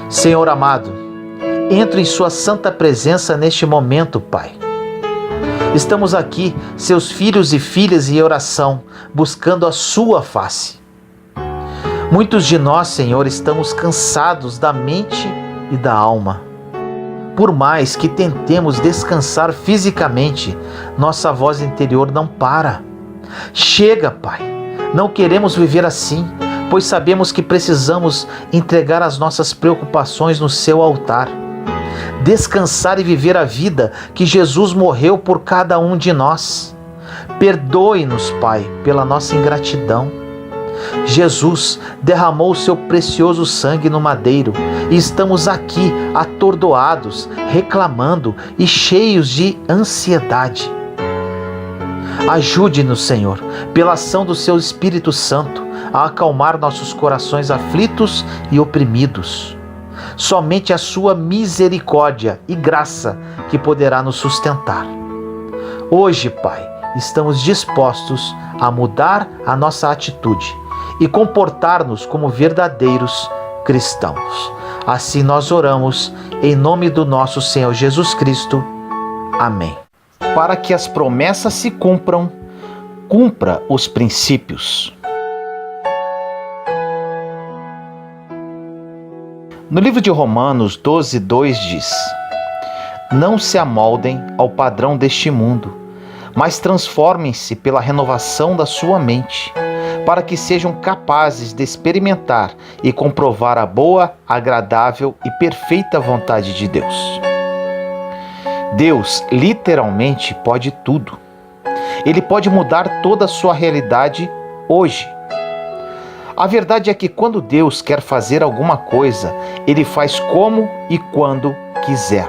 Senhor amado, entro em sua santa presença neste momento, Pai. Estamos aqui, seus filhos e filhas em oração, buscando a sua face. Muitos de nós, Senhor, estamos cansados da mente e da alma. Por mais que tentemos descansar fisicamente, nossa voz interior não para. Chega, Pai, não queremos viver assim, pois sabemos que precisamos entregar as nossas preocupações no seu altar. Descansar e viver a vida que Jesus morreu por cada um de nós. Perdoe-nos, Pai, pela nossa ingratidão. Jesus derramou o seu precioso sangue no madeiro e estamos aqui atordoados, reclamando e cheios de ansiedade. Ajude-nos, Senhor, pela ação do seu Espírito Santo, a acalmar nossos corações aflitos e oprimidos. Somente a sua misericórdia e graça que poderá nos sustentar. Hoje, Pai, estamos dispostos a mudar a nossa atitude e comportar-nos como verdadeiros cristãos. Assim nós oramos em nome do nosso Senhor Jesus Cristo. Amém. Para que as promessas se cumpram, cumpra os princípios. No livro de Romanos 12:2 diz: Não se amoldem ao padrão deste mundo, mas transformem-se pela renovação da sua mente, para que sejam capazes de experimentar e comprovar a boa, agradável e perfeita vontade de Deus. Deus literalmente pode tudo. Ele pode mudar toda a sua realidade hoje. A verdade é que quando Deus quer fazer alguma coisa, Ele faz como e quando quiser.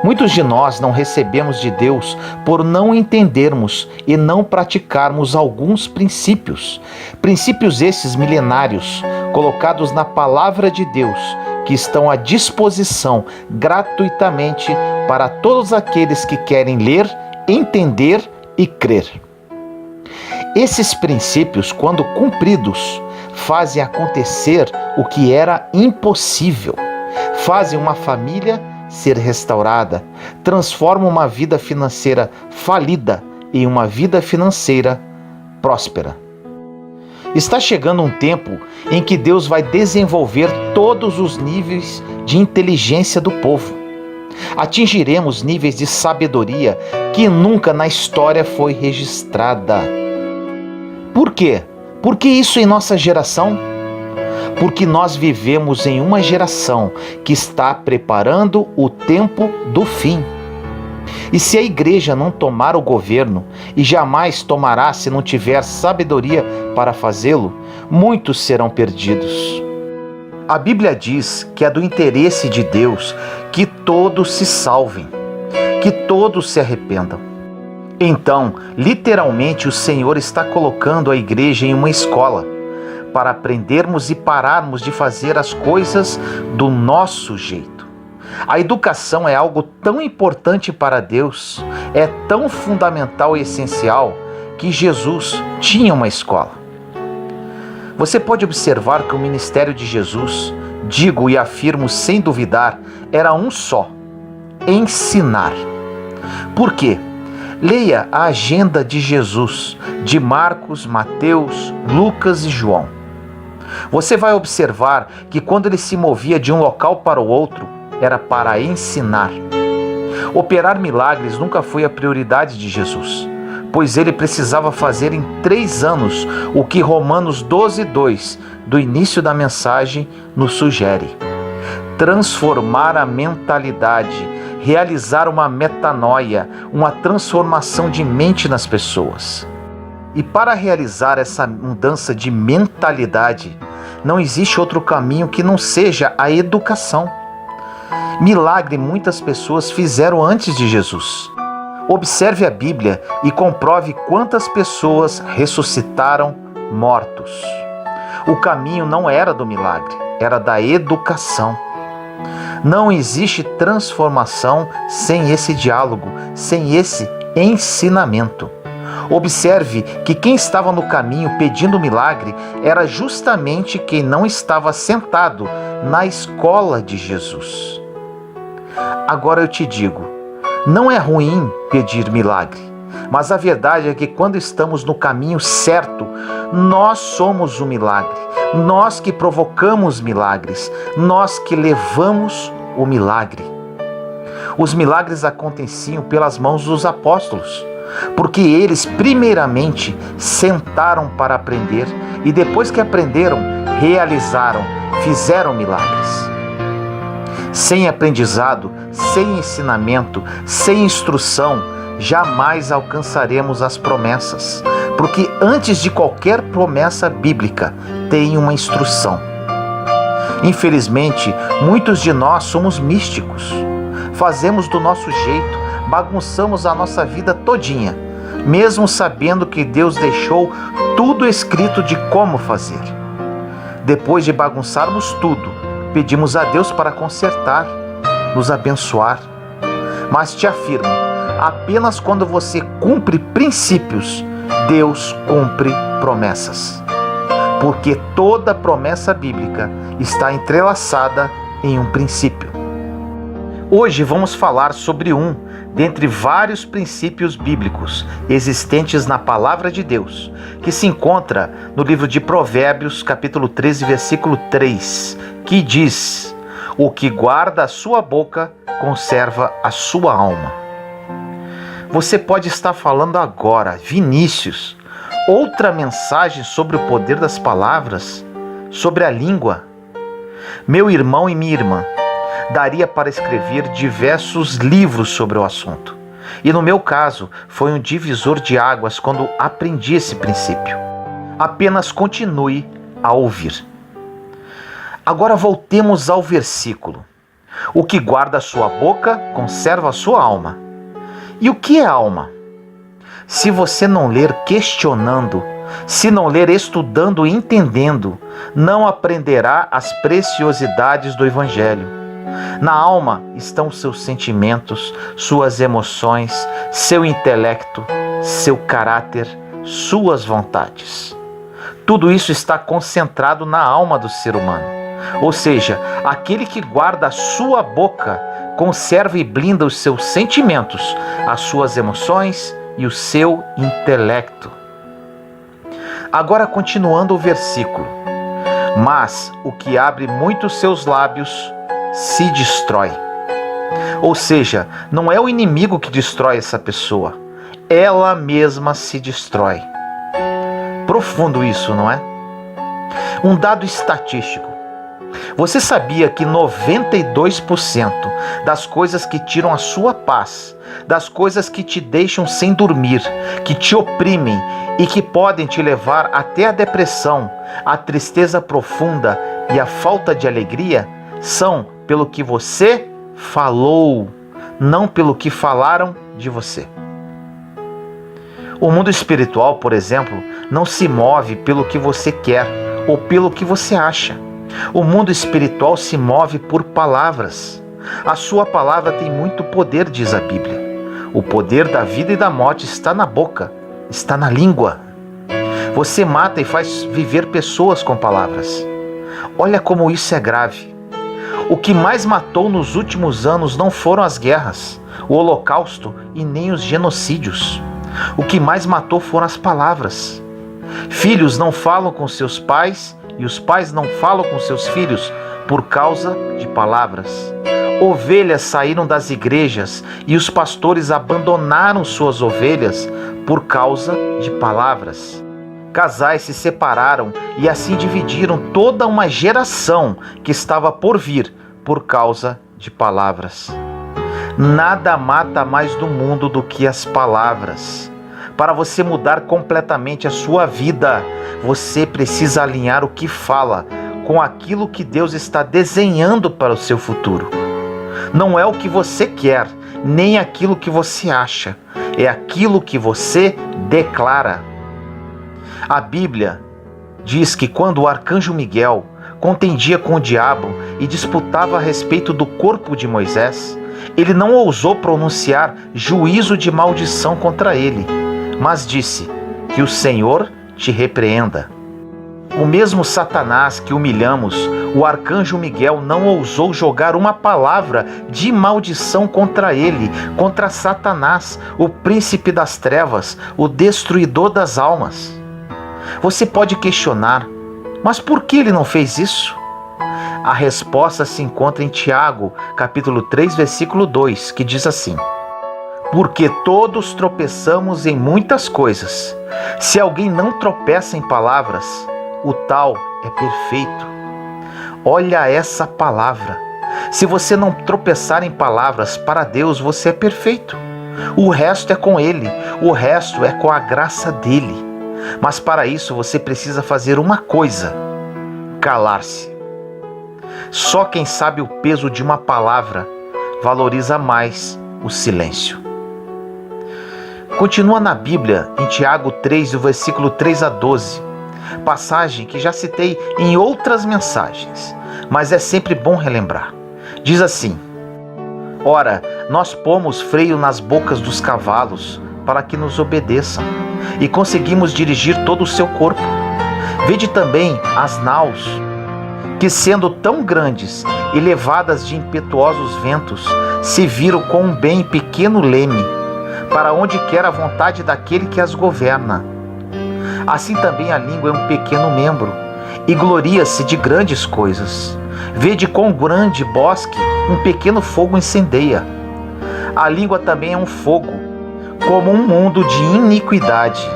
Muitos de nós não recebemos de Deus por não entendermos e não praticarmos alguns princípios. Princípios esses milenários, colocados na palavra de Deus, que estão à disposição gratuitamente para todos aqueles que querem ler, entender e crer. Esses princípios, quando cumpridos, fazem acontecer o que era impossível, fazem uma família ser restaurada, transformam uma vida financeira falida em uma vida financeira próspera. Está chegando um tempo em que Deus vai desenvolver todos os níveis de inteligência do povo. Atingiremos níveis de sabedoria que nunca na história foi registrada. Por quê? Por que isso em nossa geração? Porque nós vivemos em uma geração que está preparando o tempo do fim. E se a igreja não tomar o governo, e jamais tomará se não tiver sabedoria para fazê-lo, muitos serão perdidos. A Bíblia diz que é do interesse de Deus que todos se salvem, que todos se arrependam. Então, literalmente, o Senhor está colocando a igreja em uma escola, para aprendermos e pararmos de fazer as coisas do nosso jeito. A educação é algo tão importante para Deus, é tão fundamental e essencial, que Jesus tinha uma escola. Você pode observar que o ministério de Jesus, digo e afirmo sem duvidar, era um só: ensinar. Por quê? Leia a agenda de Jesus, de Marcos, Mateus, Lucas e João. Você vai observar que quando ele se movia de um local para o outro, era para ensinar. Operar milagres nunca foi a prioridade de Jesus, pois ele precisava fazer em 3 anos o que Romanos 12:2, do início da mensagem, nos sugere: transformar a mentalidade, realizar uma metanoia, uma transformação de mente nas pessoas. E para realizar essa mudança de mentalidade, não existe outro caminho que não seja a educação. Milagre muitas pessoas fizeram antes de Jesus. Observe a Bíblia e comprove quantas pessoas ressuscitaram mortos. O caminho não era do milagre, era da educação. Não existe transformação sem esse diálogo, sem esse ensinamento. Observe que quem estava no caminho pedindo milagre era justamente quem não estava sentado na escola de Jesus. Agora eu te digo, não é ruim pedir milagre, mas a verdade é que quando estamos no caminho certo, nós somos o milagre, nós que provocamos milagres, nós que levamos o milagre. Os milagres aconteciam pelas mãos dos apóstolos, porque eles primeiramente sentaram para aprender e depois que aprenderam, realizaram, fizeram milagres. Sem aprendizado, sem ensinamento, sem instrução, jamais alcançaremos as promessas, porque antes de qualquer promessa bíblica tem uma instrução. Infelizmente, muitos de nós somos místicos, fazemos do nosso jeito, bagunçamos a nossa vida todinha, mesmo sabendo que Deus deixou tudo escrito de como fazer. Depois de bagunçarmos tudo, pedimos a Deus para consertar, nos abençoar. Mas te afirmo, apenas quando você cumpre princípios, Deus cumpre promessas. Porque toda promessa bíblica está entrelaçada em um princípio. Hoje vamos falar sobre um dentre vários princípios bíblicos existentes na Palavra de Deus, que se encontra no livro de Provérbios, capítulo 13, versículo 3, que diz: o que guarda a sua boca conserva a sua alma. Você pode estar falando agora, Vinícius, outra mensagem sobre o poder das palavras, sobre a língua? Meu irmão e minha irmã, daria para escrever diversos livros sobre o assunto. E no meu caso, foi um divisor de águas quando aprendi esse princípio. Apenas continue a ouvir. Agora voltemos ao versículo. O que guarda a sua boca, conserva a sua alma. E o que é alma? Se você não ler questionando, Se não ler estudando e entendendo, não aprenderá as preciosidades do Evangelho. Na alma estão seus sentimentos, suas emoções, seu intelecto, seu caráter, suas vontades. Tudo isso está concentrado na alma do ser humano. Ou seja, aquele que guarda a sua boca conserva e blinda os seus sentimentos, as suas emoções e o seu intelecto. Agora, continuando o versículo. Mas o que abre muito seus lábios se destrói. Ou seja, não é o inimigo que destrói essa pessoa, ela mesma se destrói. Profundo isso, não é? Um dado estatístico. Você sabia que 92% das coisas que tiram a sua paz, das coisas que te deixam sem dormir, que te oprimem e que podem te levar até a depressão, a tristeza profunda e a falta de alegria, são pelo que você falou, não pelo que falaram de você? O mundo espiritual, por exemplo, não se move pelo que você quer ou pelo que você acha. O mundo espiritual se move por palavras. A sua palavra tem muito poder, diz a Bíblia. O poder da vida e da morte está na boca, está na língua. Você mata e faz viver pessoas com palavras. Olha como isso é grave. O que mais matou nos últimos anos não foram as guerras, o Holocausto e nem os genocídios. O que mais matou foram as palavras. Filhos não falam com seus pais e os pais não falam com seus filhos por causa de palavras. Ovelhas saíram das igrejas e os pastores abandonaram suas ovelhas por causa de palavras. Casais se separaram e assim dividiram toda uma geração que estava por vir por causa de palavras. Nada mata mais do mundo do que as palavras. Para você mudar completamente a sua vida, você precisa alinhar o que fala com aquilo que Deus está desenhando para o seu futuro. Não é o que você quer, nem aquilo que você acha, é aquilo que você declara. A Bíblia diz que quando o arcanjo Miguel contendia com o diabo e disputava a respeito do corpo de Moisés, ele não ousou pronunciar juízo de maldição contra ele, mas disse: que o Senhor te repreenda. O mesmo Satanás que humilhamos, o arcanjo Miguel não ousou jogar uma palavra de maldição contra ele, contra Satanás, o príncipe das trevas, o destruidor das almas. Você pode questionar, mas por que ele não fez isso? A resposta se encontra em Tiago, capítulo 3, versículo 2, que diz assim: porque todos tropeçamos em muitas coisas. Se alguém não tropeça em palavras, o tal é perfeito. Olha essa palavra. Se você não tropeçar em palavras, para Deus você é perfeito. O resto é com Ele, o resto é com a graça dEle. Mas para isso você precisa fazer uma coisa: calar-se. Só quem sabe o peso de uma palavra valoriza mais o silêncio. Continua na Bíblia, em Tiago 3, do versículo 3 a 12, passagem que já citei em outras mensagens, mas é sempre bom relembrar. Diz assim: ora, nós pomos freio nas bocas dos cavalos para que nos obedeçam, e conseguimos dirigir todo o seu corpo. Vede também as naus, que sendo tão grandes e levadas de impetuosos ventos, se viram com um bem pequeno leme, para onde quer a vontade daquele que as governa. Assim também a língua é um pequeno membro, e gloria-se de grandes coisas. Vede quão grande bosque um pequeno fogo incendeia. A língua também é um fogo, como um mundo de iniquidade.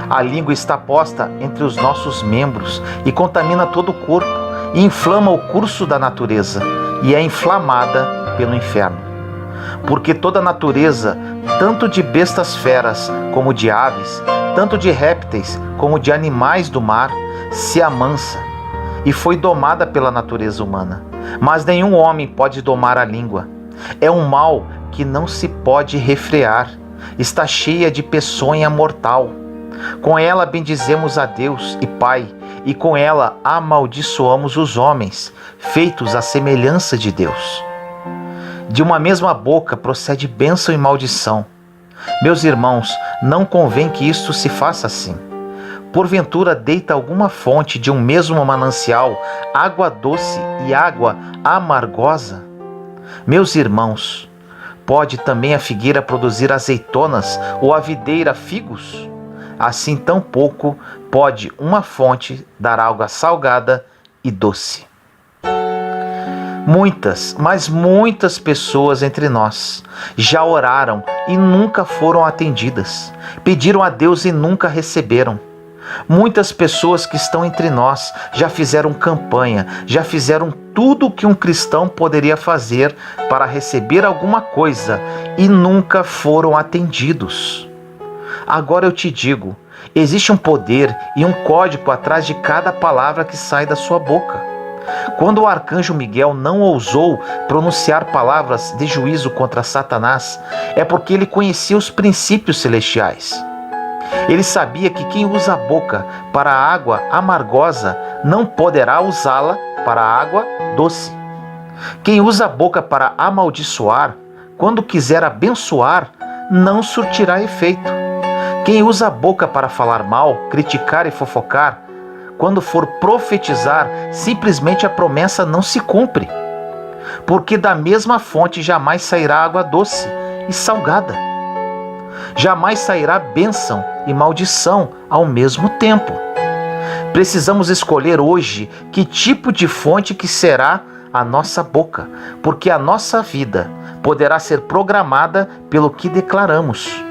A língua está posta entre os nossos membros e contamina todo o corpo, e inflama o curso da natureza, e é inflamada pelo inferno. Porque toda a natureza, tanto de bestas feras como de aves, tanto de répteis como de animais do mar, se amansa, e foi domada pela natureza humana. Mas nenhum homem pode domar a língua. É um mal que não se pode refrear, está cheia de peçonha mortal. Com ela bendizemos a Deus e Pai, e com ela amaldiçoamos os homens, feitos à semelhança de Deus. De uma mesma boca procede bênção e maldição. Meus irmãos, não convém que isto se faça assim. Porventura deita alguma fonte de um mesmo manancial água doce e água amargosa? Meus irmãos, pode também a figueira produzir azeitonas ou a videira figos? Assim tampouco pode uma fonte dar água salgada e doce. Muitas, mas muitas pessoas entre nós já oraram e nunca foram atendidas. Pediram a Deus e nunca receberam. Muitas pessoas que estão entre nós já fizeram campanha, já fizeram tudo o que um cristão poderia fazer para receber alguma coisa e nunca foram atendidos. Agora eu te digo, existe um poder e um código atrás de cada palavra que sai da sua boca. Quando o arcanjo Miguel não ousou pronunciar palavras de juízo contra Satanás, é porque ele conhecia os princípios celestiais. Ele sabia que quem usa a boca para a água amargosa não poderá usá-la para a água doce. Quem usa a boca para amaldiçoar, quando quiser abençoar, não surtirá efeito. Quem usa a boca para falar mal, criticar e fofocar, quando for profetizar, simplesmente a promessa não se cumpre. Porque da mesma fonte jamais sairá água doce e salgada. Jamais sairá bênção e maldição ao mesmo tempo. Precisamos escolher hoje que tipo de fonte que será a nossa boca, porque a nossa vida poderá ser programada pelo que declaramos.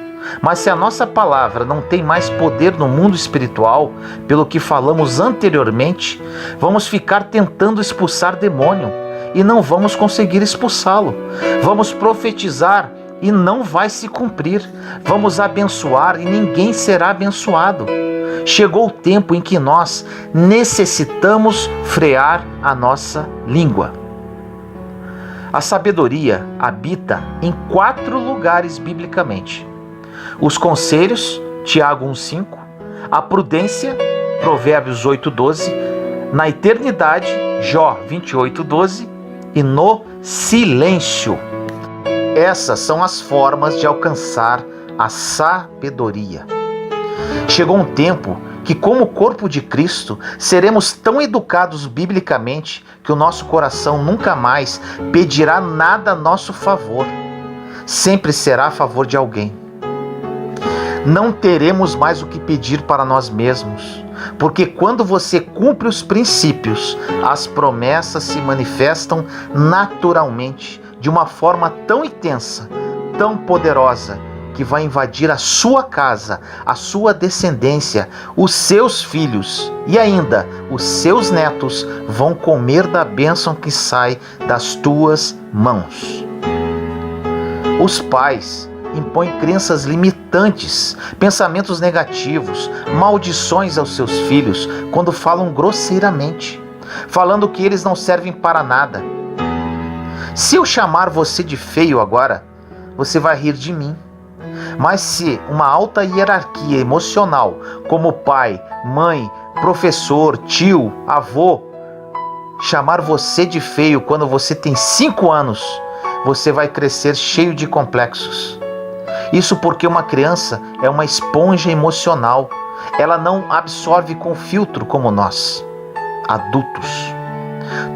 Mas se a nossa palavra não tem mais poder no mundo espiritual, pelo que falamos anteriormente, vamos ficar tentando expulsar demônio e não vamos conseguir expulsá-lo. Vamos profetizar e não vai se cumprir. Vamos abençoar e ninguém será abençoado. Chegou o tempo em que nós necessitamos frear a nossa língua. A sabedoria habita em 4 lugares biblicamente: os conselhos, Tiago 1,5, a prudência, Provérbios 8,12, na eternidade, Jó 28,12, e no silêncio. Essas são as formas de alcançar a sabedoria. Chegou um tempo que, como corpo de Cristo, seremos tão educados biblicamente que o nosso coração nunca mais pedirá nada a nosso favor. Sempre será a favor de alguém. Não teremos mais o que pedir para nós mesmos, porque quando você cumpre os princípios, as promessas se manifestam naturalmente, de uma forma tão intensa, tão poderosa, que vai invadir a sua casa, a sua descendência, os seus filhos e ainda os seus netos vão comer da bênção que sai das tuas mãos. Os pais impõem crenças limitantes, pensamentos negativos, maldições aos seus filhos quando falam grosseiramente, falando que eles não servem para nada. Se eu chamar você de feio agora, você vai rir de mim. Mas se uma alta hierarquia emocional, como pai, mãe, professor, tio, avô, chamar você de feio quando você tem 5 anos, você vai crescer cheio de complexos. Isso porque uma criança é uma esponja emocional. Ela não absorve com filtro como nós, adultos.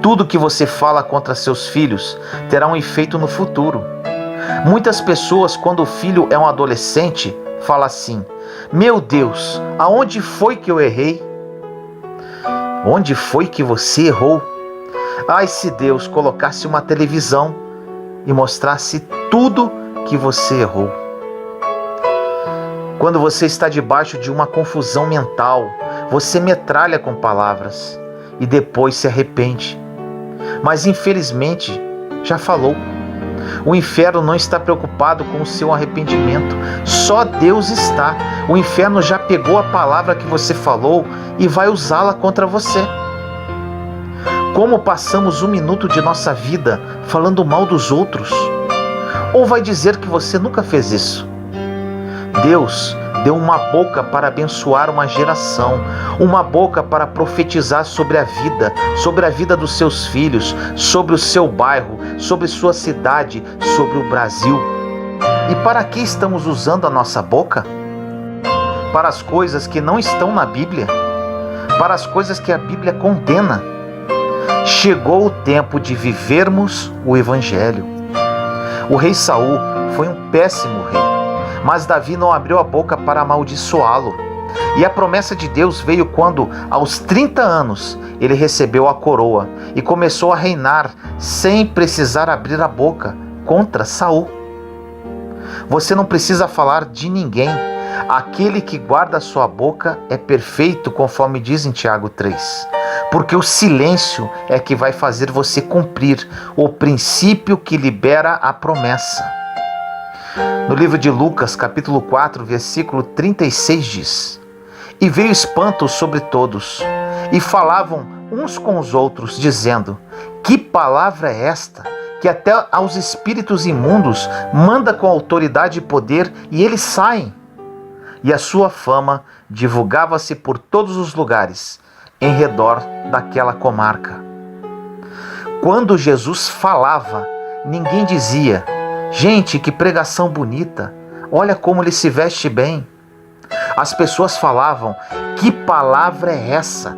Tudo que você fala contra seus filhos terá um efeito no futuro. Muitas pessoas, quando o filho é um adolescente, falam assim: meu Deus, aonde foi que eu errei? Onde foi que você errou? Ai, se Deus colocasse uma televisão e mostrasse tudo que você errou. Quando você está debaixo de uma confusão mental, você metralha com palavras e depois se arrepende. Mas infelizmente já falou. O inferno não está preocupado com o seu arrependimento. Só Deus está. O inferno já pegou a palavra que você falou e vai usá-la contra você. Como passamos 1 minuto de nossa vida falando mal dos outros? Ou vai dizer que você nunca fez isso? Deus deu uma boca para abençoar uma geração, uma boca para profetizar sobre a vida dos seus filhos, sobre o seu bairro, sobre sua cidade, sobre o Brasil. E para que estamos usando a nossa boca? Para as coisas que não estão na Bíblia, para as coisas que a Bíblia condena. Chegou o tempo de vivermos o Evangelho. O rei Saul foi um péssimo rei, mas Davi não abriu a boca para amaldiçoá-lo. E a promessa de Deus veio quando, aos 30 anos, ele recebeu a coroa e começou a reinar sem precisar abrir a boca contra Saul. Você não precisa falar de ninguém. Aquele que guarda a sua boca é perfeito, conforme diz em Tiago 3. Porque o silêncio é que vai fazer você cumprir o princípio que libera a promessa. No livro de Lucas, capítulo 4, versículo 36 diz: E veio espanto sobre todos, e falavam uns com os outros, dizendo: Que palavra é esta? Que até aos espíritos imundos manda com autoridade e poder, e eles saem. E a sua fama divulgava-se por todos os lugares, em redor daquela comarca. Quando Jesus falava, ninguém dizia: Gente, que pregação bonita, olha como ele se veste bem. As pessoas falavam: Que palavra é essa?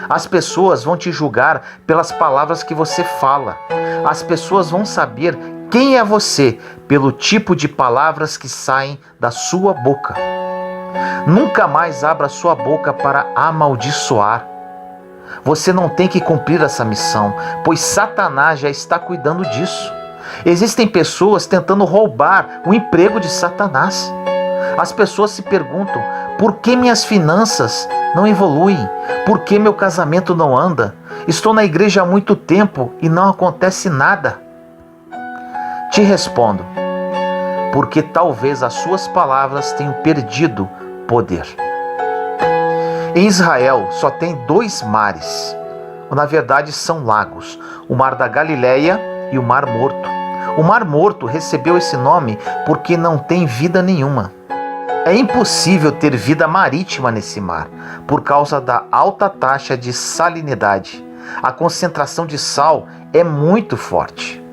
As pessoas vão te julgar pelas palavras que você fala. As pessoas vão saber quem é você pelo tipo de palavras que saem da sua boca. Nunca mais abra sua boca para amaldiçoar. Você não tem que cumprir essa missão, pois Satanás já está cuidando disso. Existem pessoas tentando roubar o emprego de Satanás. As pessoas se perguntam: por que minhas finanças não evoluem? Por que meu casamento não anda? Estou na igreja há muito tempo e não acontece nada. Te respondo: porque talvez as suas palavras tenham perdido poder. Em Israel só tem 2 mares, ou na verdade são lagos: o Mar da Galileia e o Mar Morto. O Mar Morto recebeu esse nome porque não tem vida nenhuma. É impossível ter vida marítima nesse mar, por causa da alta taxa de salinidade. A concentração de sal é muito forte.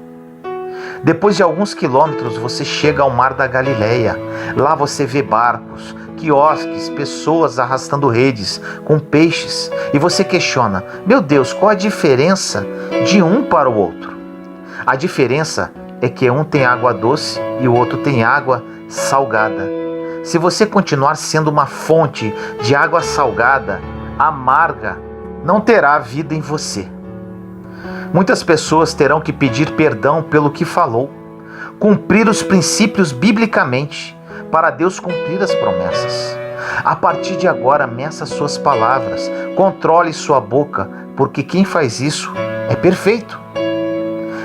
Depois de alguns quilômetros, você chega ao Mar da Galileia. Lá você vê barcos, quiosques, pessoas arrastando redes com peixes. E você questiona: meu Deus, qual a diferença de um para o outro? A diferença é que um tem água doce e o outro tem água salgada. Se você continuar sendo uma fonte de água salgada, amarga, não terá vida em você. Muitas pessoas terão que pedir perdão pelo que falou, cumprir os princípios biblicamente, para Deus cumprir as promessas. A partir de agora, meça suas palavras, controle sua boca, porque quem faz isso é perfeito.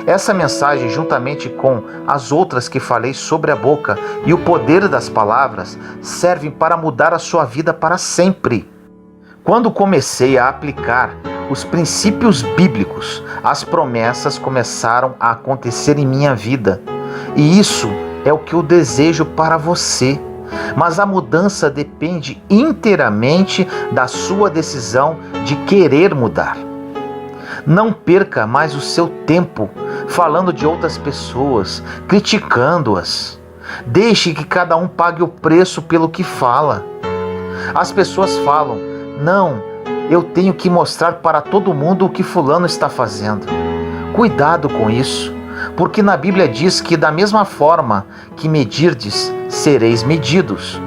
Essa mensagem, juntamente com as outras que falei sobre a boca e o poder das palavras, servem para mudar a sua vida para sempre. Quando comecei a aplicar os princípios bíblicos, as promessas começaram a acontecer em minha vida. E isso é o que eu desejo para você. Mas a mudança depende inteiramente da sua decisão de querer mudar. Não perca mais o seu tempo falando de outras pessoas, criticando-as. Deixe que cada um pague o preço pelo que fala. As pessoas falam: não, eu tenho que mostrar para todo mundo o que fulano está fazendo. Cuidado com isso, porque na Bíblia diz que da mesma forma que medirdes, sereis medidos.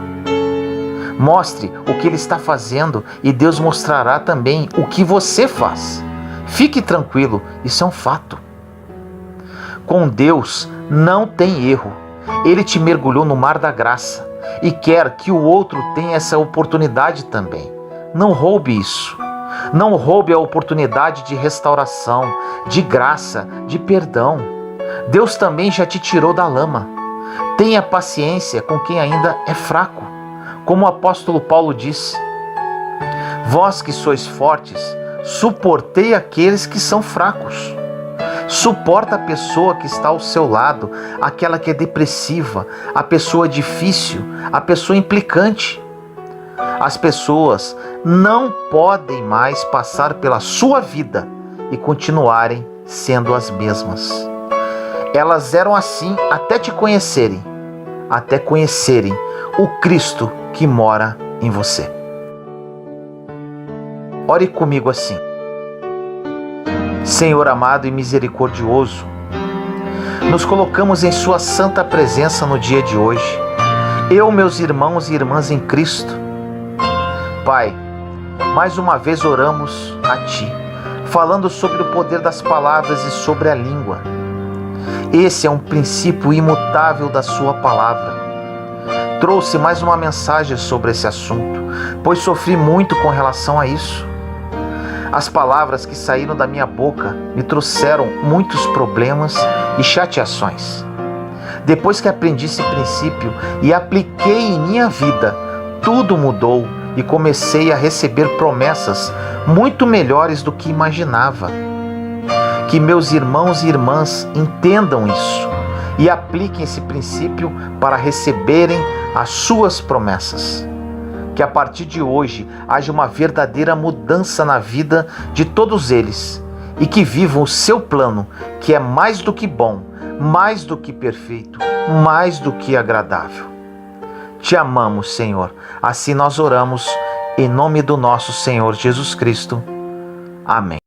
Mostre o que ele está fazendo e Deus mostrará também o que você faz. Fique tranquilo, isso é um fato. Com Deus não tem erro. Ele te mergulhou no mar da graça e quer que o outro tenha essa oportunidade também. Não roube isso. Não roube a oportunidade de restauração, de graça, de perdão. Deus também já te tirou da lama. Tenha paciência com quem ainda é fraco. Como o apóstolo Paulo disse: vós que sois fortes, suportei aqueles que são fracos. Suporta a pessoa que está ao seu lado, aquela que é depressiva, a pessoa difícil, a pessoa implicante. As pessoas não podem mais passar pela sua vida e continuarem sendo as mesmas. Elas eram assim até te conhecerem, até conhecerem o Cristo que mora em você. Ore comigo assim. Senhor amado e misericordioso, nos colocamos em Sua santa presença no dia de hoje. Eu, meus irmãos e irmãs em Cristo. Pai, mais uma vez oramos a Ti, falando sobre o poder das palavras e sobre a língua. Esse é um princípio imutável da Sua palavra. Trouxe mais uma mensagem sobre esse assunto, pois sofri muito com relação a isso. As palavras que saíram da minha boca me trouxeram muitos problemas e chateações. Depois que aprendi esse princípio e apliquei em minha vida, tudo mudou e comecei a receber promessas muito melhores do que imaginava. Que meus irmãos e irmãs entendam isso e apliquem esse princípio para receberem as suas promessas. Que a partir de hoje haja uma verdadeira mudança na vida de todos eles e que vivam o seu plano, que é mais do que bom, mais do que perfeito, mais do que agradável. Te amamos, Senhor. Assim nós oramos em nome do nosso Senhor Jesus Cristo. Amém.